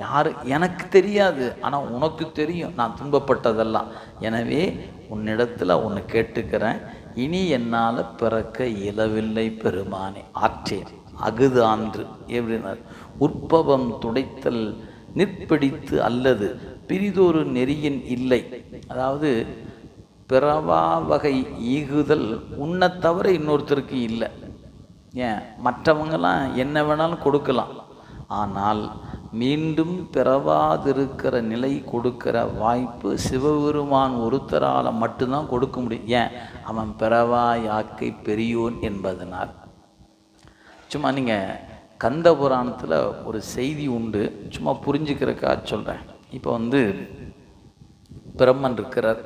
யார் எனக்கு தெரியாது, ஆனால் உனக்கு தெரியும் நான் துன்பப்பட்டதெல்லாம். எனவே உன்னிடத்தில் ஒன்று கேட்டுக்கிறேன், இனி என்னால் பிறக்க இயலவில்லை பெருமானே, ஆற்றேன். அகுது ஆன்று எப்படின்னார், உற்பவம் துடைத்தல் நிற்பிடித்து அல்லது பிரிதொரு நெறியின் இல்லை. அதாவது பிறவா வகை ஈகுதல் உன்னை தவிர இன்னொருத்தருக்கு இல்லை. ஏன் மற்றவங்களாம் என்ன வேணாலும் கொடுக்கலாம், ஆனால் மீண்டும் பிறவாதிருக்கிற நிலை கொடுக்கிற வாய்ப்பு சிவபெருமான் ஒருத்தரால் மட்டும்தான் கொடுக்க முடியும். ஏன், அவன் பிறவா யாக்கை பெரியோன் என்பதனால். சும்மா நீங்கள் கந்த புராணத்தில் ஒரு செய்தி உண்டு, சும்மா புரிஞ்சுக்கிறக்கா சொல்கிறேன். இப்போ பிரம்மன் இருக்கிறார்,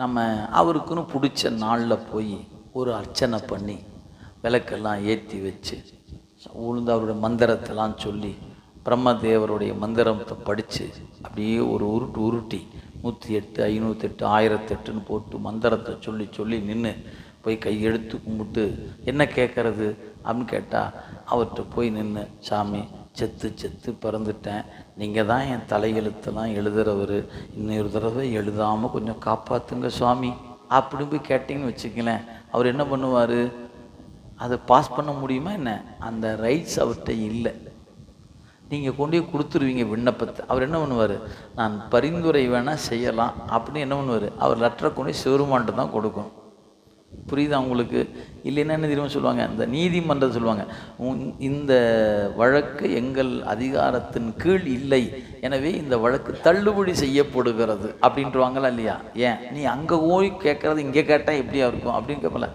நம்ம அவருக்குன்னு பிடிச்ச நாளில் போய் ஒரு அர்ச்சனை பண்ணி விளக்கெல்லாம் ஏற்றி வச்சு உளுந்து அவருடைய மந்திரத்தெல்லாம் சொல்லி பிரம்மதேவருடைய மந்திரத்தை படித்து அப்படியே ஒரு உருட்டி 108 508 1008ன்னு போட்டு மந்திரத்தை சொல்லி சொல்லி நின்று போய் கையெடுத்து கும்பிட்டு என்ன கேட்குறது அப்படின்னு கேட்டால் அவர்கிட்ட போய் நின்று, சாமி செத்து பிறந்துட்டேன், நீங்கள் தான் என் தலையெழுத்தெல்லாம் எழுதுகிறவர், இன்னொரு தடவை எழுதாமல் கொஞ்சம் காப்பாற்றுங்க சுவாமி அப்படி போய் கேட்டிங்கன்னு வச்சுக்கலேன், அவர் என்ன பண்ணுவார், அதை பாஸ் பண்ண முடியுமா என்ன? அந்த ரைட்ஸ் அவர்கிட்ட இல்லை. நீங்கள் கொண்டு போய் கொடுத்துருவீங்க விண்ணப்பத்தை, அவர் என்ன பண்ணுவார், நான் பரிந்துரை வேணால் செய்யலாம் அப்படின்னு என்ன பண்ணுவார், அவர் லெட்டரை கொண்டு போய் சிவருமான்ட்டு தான் கொடுக்கணும். புரியுதா உங்களுக்கு? இல்லைன்னா என்ன தெரியுமா சொல்லுவாங்க, இந்த நீதிமன்றம் சொல்லுவாங்க, இந்த வழக்கு எங்கள் அதிகாரத்தின் கீழ் இல்லை, எனவே இந்த வழக்கு தள்ளுபடி செய்யப்படுகிறது அப்படின்ட்டுருவாங்களா இல்லையா? ஏன் நீ அங்கே போய் கேட்குறது இங்கே கேட்டால் எப்படியா இருக்கும் அப்படின்னு கேட்பல.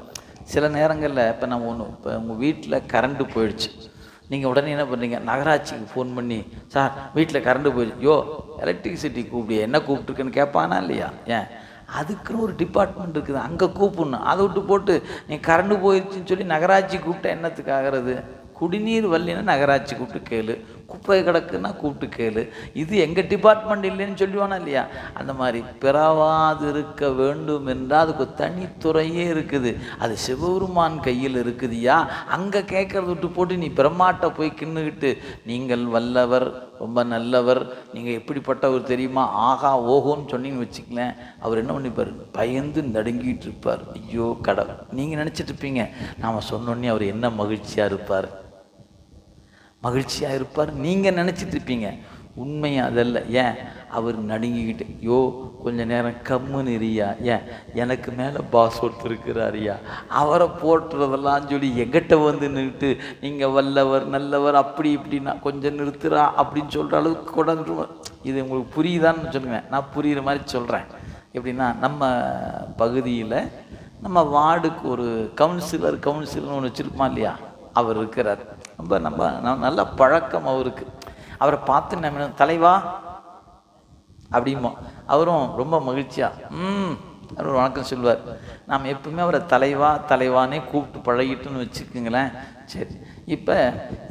சில நேரங்களில் இப்போ இப்போ உங்கள் வீட்டில் கரண்ட்டு போயிடுச்சு, நீங்கள் உடனே என்ன பண்ணுறீங்க, நகராட்சிக்கு ஃபோன் பண்ணி, சார் வீட்டில் கரண்ட்டு போயிடுச்சு, யோ எலக்ட்ரிசிட்டி கூப்பிடிய என்ன கூப்பிட்டுருக்குன்னு கேட்பானா இல்லையா? ஏன், அதுக்குன்னு ஒரு டிபார்ட்மெண்ட் இருக்குது, அங்கே கூப்பிடணும். அதை விட்டு போட்டு நீ கரண்டு போயிடுச்சுன்னு சொல்லி நகராட்சி கூப்பிட்டா என்னத்துக்கு ஆகிறது? குடிநீர் வரலைன்னா நகராட்சி கூப்பிட்டு கேளு, குப்பை கிடக்குன்னா கூப்பிட்டு கேளு, இது எங்கள் டிபார்ட்மெண்ட் இல்லைன்னு சொல்லுவானா இல்லையா? அந்த மாதிரி பிறவாது இருக்க வேண்டும் என்றால் அதுக்கு தனித்துறையே இருக்குது, அது சிவபெருமான் கையில் இருக்குதுயா. அங்கே கேட்கறத விட்டு போட்டு நீ பிரம்மாட்ட போய் கிண்ணுக்கிட்டு, நீங்கள் வல்லவர், ரொம்ப நல்லவர், நீங்கள் எப்படிப்பட்டவர் தெரியுமா, ஆகா ஓஹோன்னு சொன்னீங்கன்னு வச்சுக்கலேன், அவர் என்ன பண்ணிப்பார், பயந்து நடுங்கிட்டு இருப்பார். ஐயோ கடவுள், நீங்கள் நினச்சிட்டு இருப்பீங்க நாம் சொன்னோன்னே அவர் என்ன மகிழ்ச்சியாக இருப்பார், மகிழ்ச்சியாக இருப்பார் நீங்கள் நினச்சிட்டு இருப்பீங்க. உண்மையை அதல்ல. ஏன், அவர் நடுங்கிக்கிட்டு, யோ கொஞ்ச நேரம் கம்முன்னு இருயா, ஏன் எனக்கு மேலே பாஸ் ஒருத்தர் இருக்கிறாரியா, அவரை போட்டுறதெல்லாம் சொல்லி எங்கிட்ட நின்றுட்டு நீங்கள் வல்லவர் நல்லவர் அப்படி இப்படின்னா கொஞ்சம் நிறுத்துறா அப்படின்னு சொல்கிற அளவுக்கு கொண்டாந்து. இது உங்களுக்கு புரியுதான்னு சொல்லுவேன், நான் புரிகிற மாதிரி சொல்கிறேன். எப்படின்னா நம்ம பகுதியில் நம்ம வார்டுக்கு ஒரு கவுன்சிலர்னு ஒன்று வச்சுருப்போம் இல்லையா, அவர் இருக்கிறார். நம்ம நல்ல பழக்கம் அவருக்கு. அவரை பார்த்து நம்ம தலைவா அப்படிமோ, அவரும் ரொம்ப மகிழ்ச்சியாக அவர் வணக்கம் சொல்லுவார். நாம் எப்பவுமே அவரை தலைவானே கூப்பிட்டு பழகிட்டுன்னு வச்சுக்கோங்களேன். சரி, இப்போ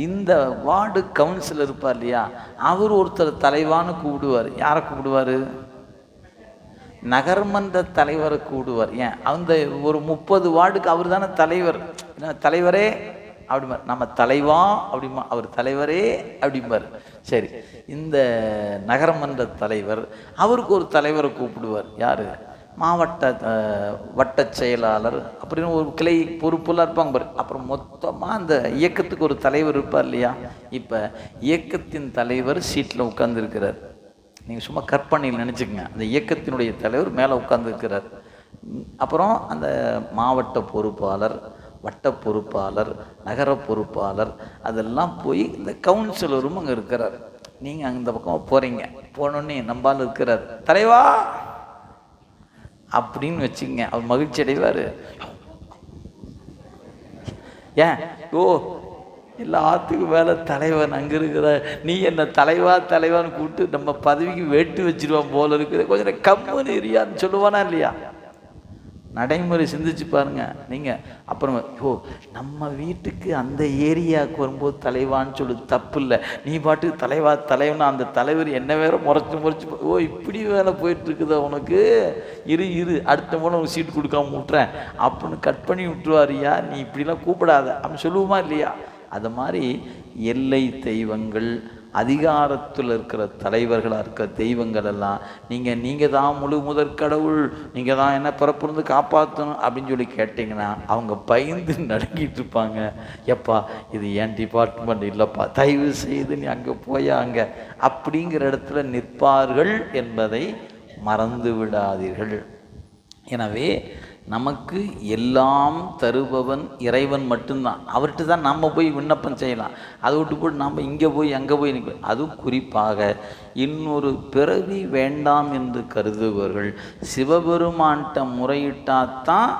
இந்த வார்டு கவுன்சிலர் இருப்பார் இல்லையா, அவர் ஒருத்தர் தலைவான்னு கூப்பிடுவார். யாரை கூப்பிடுவார், நகர்மன்ற தலைவரை கூடுவார். ஏன், அந்த ஒரு 30 வார்டுக்கு அவர் தானே தலைவர், தலைவரே அப்படிம்பார். நம்ம தலைவா அப்படிமா, அவர் தலைவரே அப்படிம்பார். சரி, இந்த நகரமன்ற தலைவர் அவருக்கு ஒரு தலைவரை கூப்பிடுவார். யார், மாவட்ட வட்ட செயலாளர் அப்படின்னு ஒரு கிளை பொறுப்புலாம் இருப்பாங்க பாரு. அப்புறம் மொத்தமாக அந்த இயக்கத்துக்கு ஒரு தலைவர் இருப்பார் இல்லையா. இப்போ இயக்கத்தின் தலைவர் சீட்டில் உட்கார்ந்துருக்கிறார். நீங்கள் சும்மா கற்பனையில் நினச்சிக்கங்க, அந்த இயக்கத்தினுடைய தலைவர் மேலே உட்கார்ந்துருக்கிறார். அப்புறம் அந்த மாவட்ட பொறுப்பாளர், வட்ட பொறுப்பாளர், நகர பொறுப்பாளர், அதெல்லாம் போய் இந்த கவுன்சிலரும் அங்கே இருக்கிறார். நீங்கள் அந்த பக்கம் போகிறீங்க, போனோடனே நம்பால் இருக்கிறார், தலைவா அப்படின்னு வச்சுக்கங்க. அவர் மகிழ்ச்சி அடைவார். ஏன், ஓ எல்லாத்துக்கும் மேலே தலைவன் அங்கே இருக்கிற, நீ என்ன தலைவான்னு கூப்பிட்டு நம்ம பதவிக்கு வெட்டு வச்சிருவான் போல இருக்குது, கொஞ்சம் கம்முன்னு எரியான்னு சொல்லுவானா இல்லையா. நடைமுறை சிந்திச்சு பாருங்க நீங்கள். அப்புறம் நம்ம வீட்டுக்கு அந்த ஏரியாவுக்கு வரும்போது தலைவான்னு சொல்லு, தப்பு இல்லை. நீ பாட்டுக்கு தலைவனா அந்த தலைவர் என்ன வேற முறைச்சி இப்படி வேலை போயிட்டுருக்குதா உனக்கு, இரு அடுத்த மூலம் உனக்கு சீட்டு கொடுக்காம விட்டுறேன் அப்படின்னு கட் பண்ணி விட்டுருவாரியா, நீ இப்படிலாம் கூப்பிடாத அப்படின்னு சொல்லுவோமா இல்லையா. அது மாதிரி எல்லை தெய்வங்கள், அதிகாரத்தில் இருக்கிற தலைவர்களாக இருக்கிற தெய்வங்கள் எல்லாம் நீங்கள் தான் முழு முதற் கடவுள், நீங்கள் தான் என்ன பிறப்பிருந்து காப்பாற்றணும் அப்படின்னு சொல்லி கேட்டிங்கன்னா அவங்க பயந்து நடுங்கிட்டு இருப்பாங்க. எப்பா இது என் டிபார்ட்மெண்ட் இல்லைப்பா, தயவு செய்து நீ அங்கே போயா அங்கே அப்படிங்கிற இடத்துல நிற்பார்கள் என்பதை மறந்து விடாதீர்கள். எனவே நமக்கு எல்லாம் தருபவன் இறைவன் மட்டும்தான். அவர்கிட்ட தான் நம்ம போய் விண்ணப்பம் செய்யலாம். அதை விட்டு போட்டு நம்ம இங்கே போய் அங்கே போய் நிற்க. அதுவும் குறிப்பாக இன்னொரு பிறவி வேண்டாம் என்று கருதுபவர்கள் சிவபெருமான்கிட்ட முறையிட்டாதான்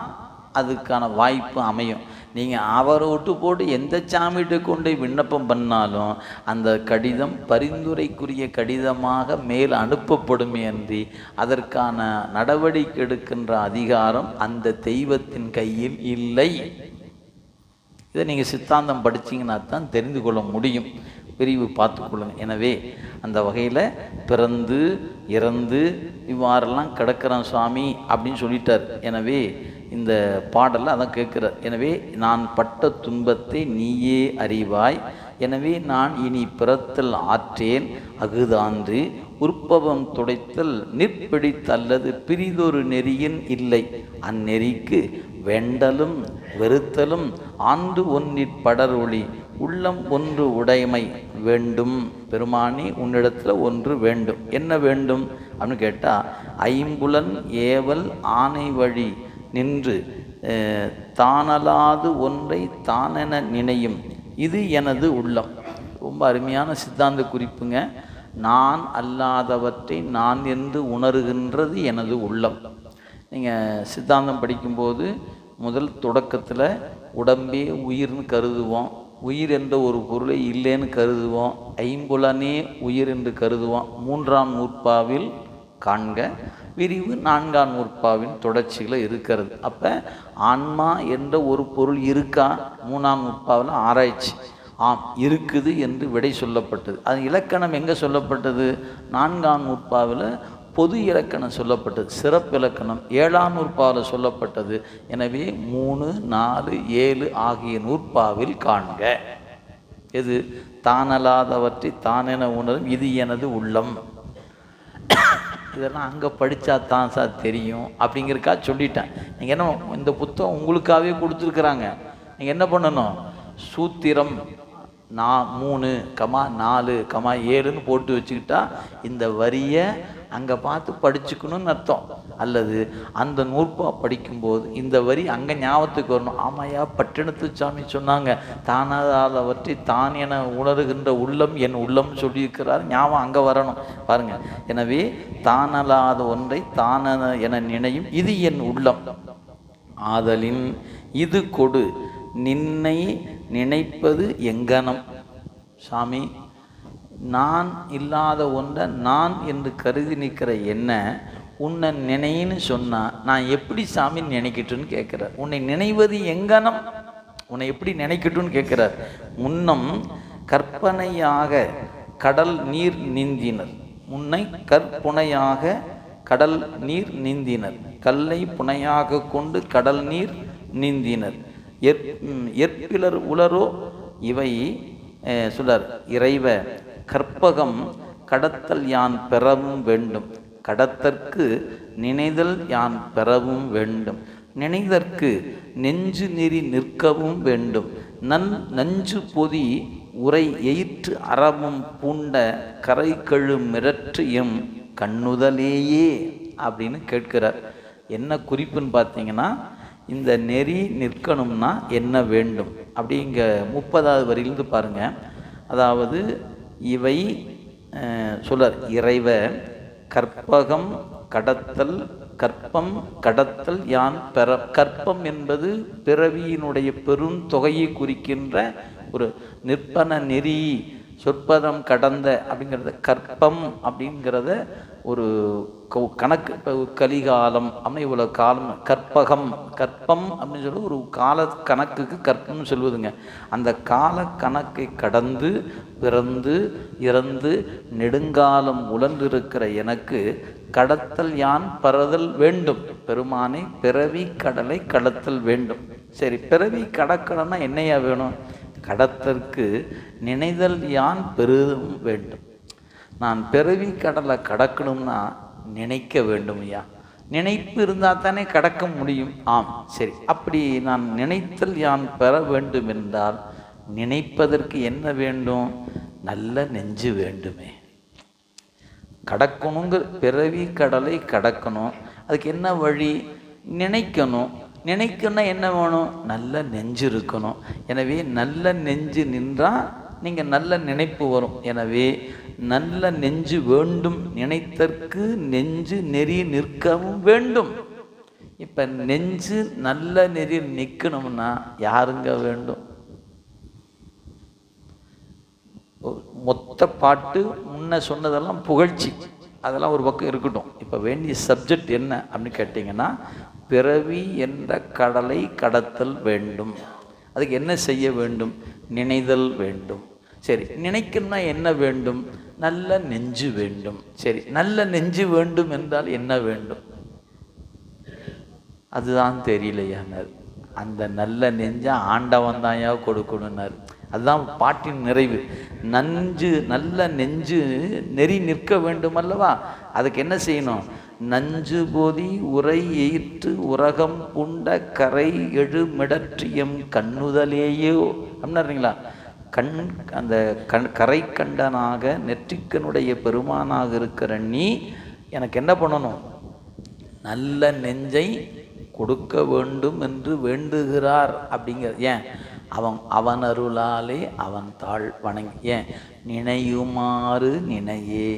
அதுக்கான வாய்ப்பு அமையும். நீங்கள் அவரை விட்டு போட்டு எந்த சாமிகிட்ட கொண்டு விண்ணப்பம் பண்ணாலும் அந்த கடிதம் பரிந்துரைக்குரிய கடிதமாக மேல் அனுப்பப்படுமே அன்றி அதற்கான நடவடிக்கை எடுக்கின்ற அதிகாரம் அந்த தெய்வத்தின் கையில் இல்லை. இதை நீங்கள் சித்தாந்தம் படிச்சிங்கன்னா தான் தெரிந்து கொள்ள முடியும். பிரிவு பார்த்துக்கொள்ளுங்க. எனவே அந்த வகையில் பிறந்து இறந்து இவ்வாறெல்லாம் கிடக்கிறான் சுவாமி அப்படின்னு சொல்லிட்டார். எனவே இந்த பாடலில் அதான் கேட்குறார். எனவே நான் பட்ட துன்பத்தை நீயே அறிவாய், எனவே நான் இனி பிறத்தல் ஆற்றேன் அகுதான்று உற்பவம் துடைத்தல் நிற்பிடித்தல்லது பிரிதொரு நெறியின் இல்லை, அந்நெறிக்கு வெண்டலும் வெறுத்தலும் ஆண்டு ஒன்றிற் படரொளி உள்ளம் ஒன்று உடைமை வேண்டும். பெருமானி உன்னிடத்தில் ஒன்று வேண்டும். என்ன வேண்டும் அப்படின்னு கேட்டால், ஐம்புலன் ஏவல் ஆணை வழி நின்று தானலாது ஒன்றை தானென நினையும் இது எனது உள்ளம். ரொம்ப அருமையான சித்தாந்த குறிப்புங்க. நான் அல்லாதவற்றை நான் என்று உணர்கின்றது எனது உள்ளம். நீங்கள் சித்தாந்தம் படிக்கும்போது முதல் தொடக்கத்தில் உடம்பே உயிர்னு கருதுவோம், உயிர் என்ற ஒரு பொருளை இல்லைன்னு கருதுவோம், ஐம்புலனே உயிர் என்று கருதுவோம். 3ஆம் நூற்பாவில் காண்க விரிவு 4ஆம் நூற்பாவின் தொடர்ச்சியில் இருக்கிறது. அப்போ ஆன்மா என்ற ஒரு பொருள் இருக்கா? 3ஆம் நூற்பாவில் ஆராய்ச்சி. ஆம் இருக்குது என்று விடை சொல்லப்பட்டது. அது இலக்கணம் எங்கே சொல்லப்பட்டது? 4ஆம் நூற்பாவில் பொது இலக்கணம் சொல்லப்பட்டது. சிறப்பு இலக்கணம் 7ஆம் நூற்பாவில் சொல்லப்பட்டது. எனவே 3, 4, 7 ஆகிய நூற்பாவில் காண்க. எது? தானலாதவற்றை தானென உணரும் இது எனது உள்ளம். இதெல்லாம் அங்கே படித்தா தான் சார் தெரியும் அப்படிங்கிறக்கா சொல்லிட்டேன். நீங்கள் என்ன, இந்த புத்தகம் உங்களுக்காகவே கொடுத்துருக்குறாங்க. நீங்கள் என்ன பண்ணணும்? சூத்திரம் 3, 4, 7ன்னு போட்டு வச்சுக்கிட்டா இந்த வரியை அங்கே பார்த்து படிச்சுக்கணும்னு அர்த்தம். அல்லது அந்த நூற்பா படிக்கும்போது இந்த வரி அங்கே ஞாபகத்துக்கு வரணும். ஆமாயா, பட்டினத்து சாமி சொன்னாங்க, தானாதவற்றை தான் என உணர்கின்ற உள்ளம் என் உள்ளம் சொல்லியிருக்கிறார். ஞாபகம் அங்கே வரணும் பாருங்க. எனவே தானலாத ஒன்றை தான என நினையும் இது என் உள்ளம் ஆதலின் இது கொடு நின்னை நினைப்பது எங்கனம். சாமி, நான் இல்லாத ஒன்றை நான் என்று கருதி நிற்கிற என்ன உன்னை நினைன்னு சொன்னால் நான் எப்படி சாமி நினைக்கட்டுன்னு கேட்குறார். உன்னை நினைவது எங்கனம், உன்னை எப்படி நினைக்கட்டுன்னு கேட்குறார். முன்னம் கற்பனையாக கடல் நீர் நீந்தினர், உன்னை கற்புனையாக கடல் நீர் நீந்தினர், கல்லை புனையாக கொண்டு கடல் நீர் நீந்தினர், எற்பிலர் உளரோ இவை சொல்றார். இறைவ கற்பகம் கடத்தல் யான் பெறவும் வேண்டும், கடத்தற்கு நினைதல் யான் பெறவும் வேண்டும், நினைதற்கு நெஞ்சு நெறி நிற்கவும் வேண்டும், நஞ்சு பொதி உரை எயிற்று அறவும் பூண்ட கரை கழு மிரற்று எம் கண்ணுதலேயே அப்படின்னு கேட்கிறார். என்ன குறிப்புன்னு பார்த்தீங்கன்னா, இந்த நெறி நிற்கணும்னா என்ன வேண்டும் அப்படிங்க 30வது வரியிலிருந்து பாருங்கள். அதாவது இவை சொல்றார். இறைவ கற்பகம் கடத்தல், கற்பம் கடத்தல் யான் பெற. கற்பம் என்பது பிறவியினுடைய பெரும் தொகையை குறிக்கின்ற ஒரு நிற்பன நெறி, சொற்பதம் கடந்த அப்படிங்கிறத கற்பம் அப்படிங்கிறத ஒரு கணக்கு. இப்போ கலிகாலம் அப்படி இவ்வளோ காலம் கற்பகம் கற்பம் அப்படின்னு சொல்லி ஒரு கால கணக்குக்கு கற்பம்னு சொல்லுவதுங்க. அந்த கால கணக்கை கடந்து பிறந்து இறந்து நெடுங்காலம் உழன்றிருக்கிற எனக்கு கடத்தல் யான் பரதல் வேண்டும். பெருமானை பிறவி கடலை கடத்தல் வேண்டும். சரி, பிறவி கடக்கணும்னா என்னையா வேணும்? கடத்தற்கு நினைதல் யான் பெரிதும் வேண்டும். நான் பிறவி கடலை கடக்கணும்னா நினைக்க வேண்டும் ஐயா. நினைப்பு இருந்தால் தானே கடக்க முடியும். ஆம், சரி. அப்படி நான் நினைத்தல் யான் பெற வேண்டும் என்றால் நினைப்பதற்கு என்ன வேண்டும்? நல்ல நெஞ்சு வேண்டுமே. கடக்கணுங்கிற பிறவி கடலை கடக்கணும். அதுக்கு என்ன வழி? நினைக்கணும். நினைக்கணும்னா என்ன வேணும்? நல்ல நெஞ்சு இருக்கணும். எனவே நல்ல நெஞ்சு நின்றால் நீங்கள் நல்ல நினைப்பு வரும். எனவே நல்ல நெஞ்சு வேண்டும். நினைத்தற்கு நெஞ்சு நெறி நிற்கவும் வேண்டும். இப்போ நெஞ்சு நல்ல நெறி நிற்கணும்னா யாருங்க வேண்டும்? மொத்த பாட்டு முன்ன சொன்னதெல்லாம் புகழ்ச்சி, அதெல்லாம் ஒரு பக்கம் இருக்கட்டும். இப்போ வேண்டிய சப்ஜெக்ட் என்ன அப்படின்னு கேட்டிங்கன்னா, பிறவி என்ற கடலை கடத்தல் வேண்டும். அதுக்கு என்ன செய்ய வேண்டும்? நினைதல் வேண்டும். சரி, நினைக்கணும்னா என்ன வேண்டும்? நல்ல நெஞ்சு வேண்டும். சரி, நல்ல நெஞ்சு வேண்டும் என்றால் என்ன வேண்டும்? அதுதான் தெரியலையானார். அந்த நல்ல நெஞ்சை ஆண்டவன் தாயா கொடுக்கணுன்னார். அதுதான் பாட்டின் நிறைவு. நல்ல நெஞ்சு நெறி நிற்க வேண்டும் அல்லவா? அதுக்கு என்ன செய்யணும்? நஞ்சு பொதி உரை எயிற்று உரகம் புண்ட கரை எழுமிடற்றியம் கண்ணுதலேயோ அப்படின்னாருங்களா? அந்த கரை கண்டனாக நெற்றிக்கனுடைய பெருமானாக இருக்கிற நீ எனக்கு என்ன பண்ணணும்? நல்ல நெஞ்சை கொடுக்க வேண்டும் என்று வேண்டுகிறார். அப்படிங்கிற ஏன்? அவன் அருளாலே அவன் தாழ் வணங்கி. ஏன்? நினையுமாறு நினையே,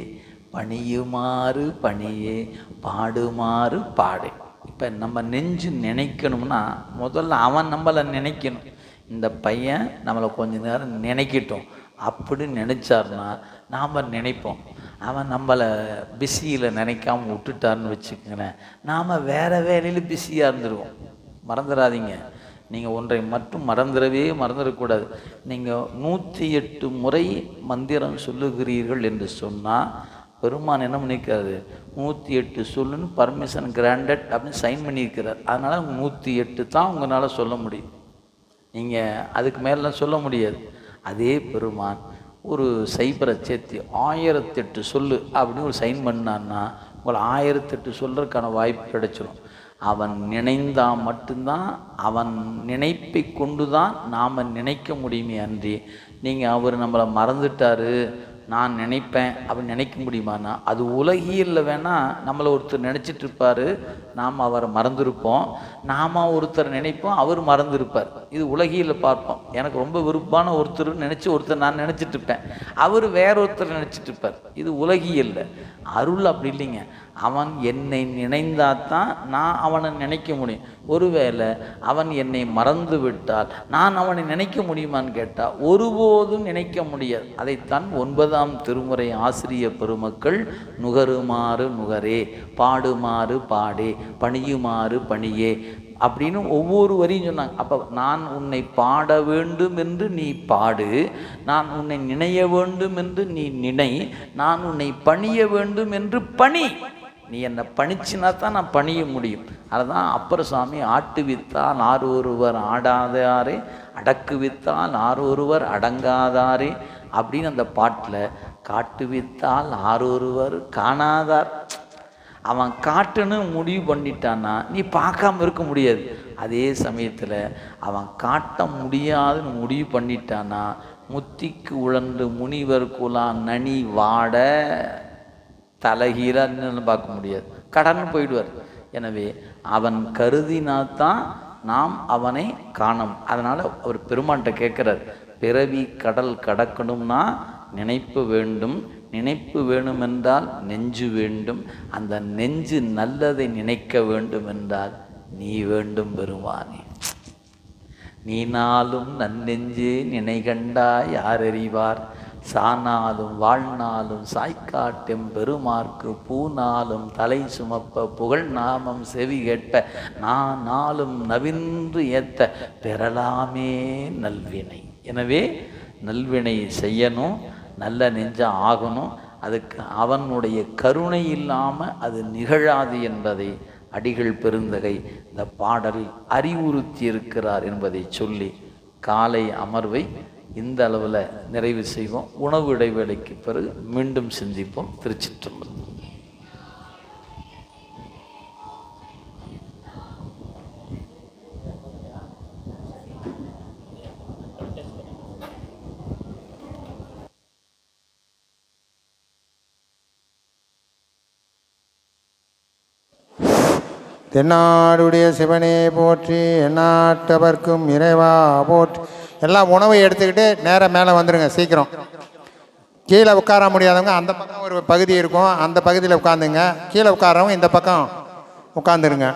பணியுமாறு பணியே, பாடுமாறு பாடே. இப்போ நம்ம நெஞ்சு நினைக்கணும்னா முதல்ல அவன் நம்மளை நினைக்கணும். இந்த பையன் நம்மளை கொஞ்ச நேரம் நினைக்கட்டும் அப்படின்னு நினச்சார்னா நாம் நினைப்போம். அவன் நம்மளை பிஸியில் நினைக்காமல் விட்டுட்டார்னு வச்சுக்கோங்களேன், நாம் வேறு வேலையில் பிஸியாக இருந்துருவோம். மறந்துடாதீங்க, நீங்கள் ஒன்றை மட்டும் மறந்துடக்கூடாது. நீங்கள் 108 முறை மந்திரம் சொல்லுகிறீர்கள் என்று சொன்னால் பெருமான் என்ன பண்ணியிருக்காரு? 108 சொல்லுன்னு பர்மிஷன் கிராண்டட் அப்படின்னு சைன் பண்ணியிருக்கிறார். அதனால் 108 தான் உங்களால் சொல்ல முடியும். நீங்கள் அதுக்கு மேலாம் சொல்ல முடியாது. அதே பெருமான் ஒரு சைபரை சேர்த்து 1008 சொல்லு அப்படின்னு ஒரு சைன் பண்ணான்னா உங்களை 1008 சொல்கிறதுக்கான வாய்ப்பு கிடைச்சிடும். அவன் நினைந்தால் மட்டும்தான், அவன் நினைப்பை கொண்டு தான் நாம் நினைக்க முடியுமே அன்றி நீங்கள் அவர் நம்மளை மறந்துட்டார் நான் நினைப்பேன் அப்படின்னு நினைக்க முடியுமானா? அது உலகியலில் வேணால் நம்மளை ஒருத்தர் நினச்சிட்டு இருப்பார், நாம் அவரை மறந்துருப்போம். நாம் ஒருத்தர் நினைப்போம், அவர் மறந்துருப்பார். இது உலகியில் பார்ப்போம். எனக்கு ரொம்ப விருப்பமான ஒருத்தர் நினச்சி ஒருத்தர் நான் நினச்சிட்டு இருப்பேன், அவர் வேற ஒருத்தர் நினச்சிட்டு இருப்பார். இது உலகியல்ல. அருள் அப்படி இல்லைங்க. அவன் என்னை நினைந்தாதான் நான் அவனை நினைக்க முடியும். ஒருவேளை அவன் என்னை மறந்து விட்டால் நான் அவனை நினைக்க முடியுமான்னு கேட்டால் ஒருபோதும் நினைக்க முடியாது. அதைத்தான் 9ஆம் திருமுறை ஆசிரிய பெருமக்கள் நுகருமாறு நுகரே, பாடுமாறு பாடே, பணியுமாறு பணியே அப்படின்னு ஒவ்வொரு வரியும் சொன்னாங்க. அப்போ நான் உன்னை பாட வேண்டும் என்று நீ பாடு, நான் உன்னை நினைய வேண்டும் என்று நீ நினை, நான் உன்னை பணிய வேண்டும் என்று பணி. நீ என்னை பணிச்சினா தான் நான் பணிய முடியும். அதுதான் அப்பர் சாமி ஆட்டுவித்தால் ஆறு ஒருவர் ஆடாதாரே, அடக்குவித்தால் ஆறு ஒருவர் அடங்காதாரே அப்படின்னு அந்த பாட்டில் காட்டுவித்தால் ஆறு ஒருவர் காணாதார். அவன் காட்டுன்னு முடிவு பண்ணிட்டான்னா நீ பார்க்காம இருக்க முடியாது. அதே சமயத்தில் அவன் காட்ட முடியாதுன்னு முடிவு பண்ணிட்டான்னா முத்திக்கு உழன்று முனிவர் குலா நனி வாட தலைகீழான்னு பார்க்க முடியாது, கடன்னு போயிடுவார். எனவே அவன் கருதினால்தான் நாம் அவனை காணும். அதனால் அவர் பெருமான்கிட்ட கேட்குறார், பிறவி கடல் கடக்கணும்னா நினைப்பு வேண்டும், நினைப்பு வேணுமென்றால் நெஞ்சு வேண்டும், அந்த நெஞ்சு நல்லதை நினைக்க வேண்டும் என்றால் நீ வேண்டும் பெருமானே. நீ நாளும் நன்னெஞ்சே நினைகண்டா யார் அறிவார், சானாலும் வாழ்நாளும் சாய்க்காட்டும் பெருமார்க்கு பூநாளும் தலை சுமப்ப புகழ் நாமம் செவி கேட்ப நான் நாளும் நவின்று ஏத்த பெறலாமே நல்வினை. எனவே நல்வினை செய்யணும், நல்ல நெஞ்சம் ஆகணும். அதுக்கு அவனுடைய கருணை இல்லாமல் அது நிகழாது என்பதை அடிகள் பெருந்தகை இந்த பாடலில் அறிவுறுத்தி இருக்கிறார் என்பதை சொல்லி காலை அமர்வை இந்த அளவில் நிறைவு செய்வோம். உணவு இடைவேளைக்கு பிறகு மீண்டும் சிந்திப்போம். திருச்சிற்றம்பலம். தென்னாடுடைய சிவனே போற்றி, எந்நாட்டவர்க்கும் இறைவா போற்றி. எல்லாம் உணவை எடுத்துக்கிட்டு நேராக மேலே வந்துடுங்க. சீக்கிரம் கீழே உட்கார முடியாதவங்க அந்த பக்கம் ஒரு பகுதி இருக்கும், அந்த பகுதியில் உட்காந்துங்க. கீழே உட்காரவங்க இந்த பக்கம் உட்காந்துருங்க.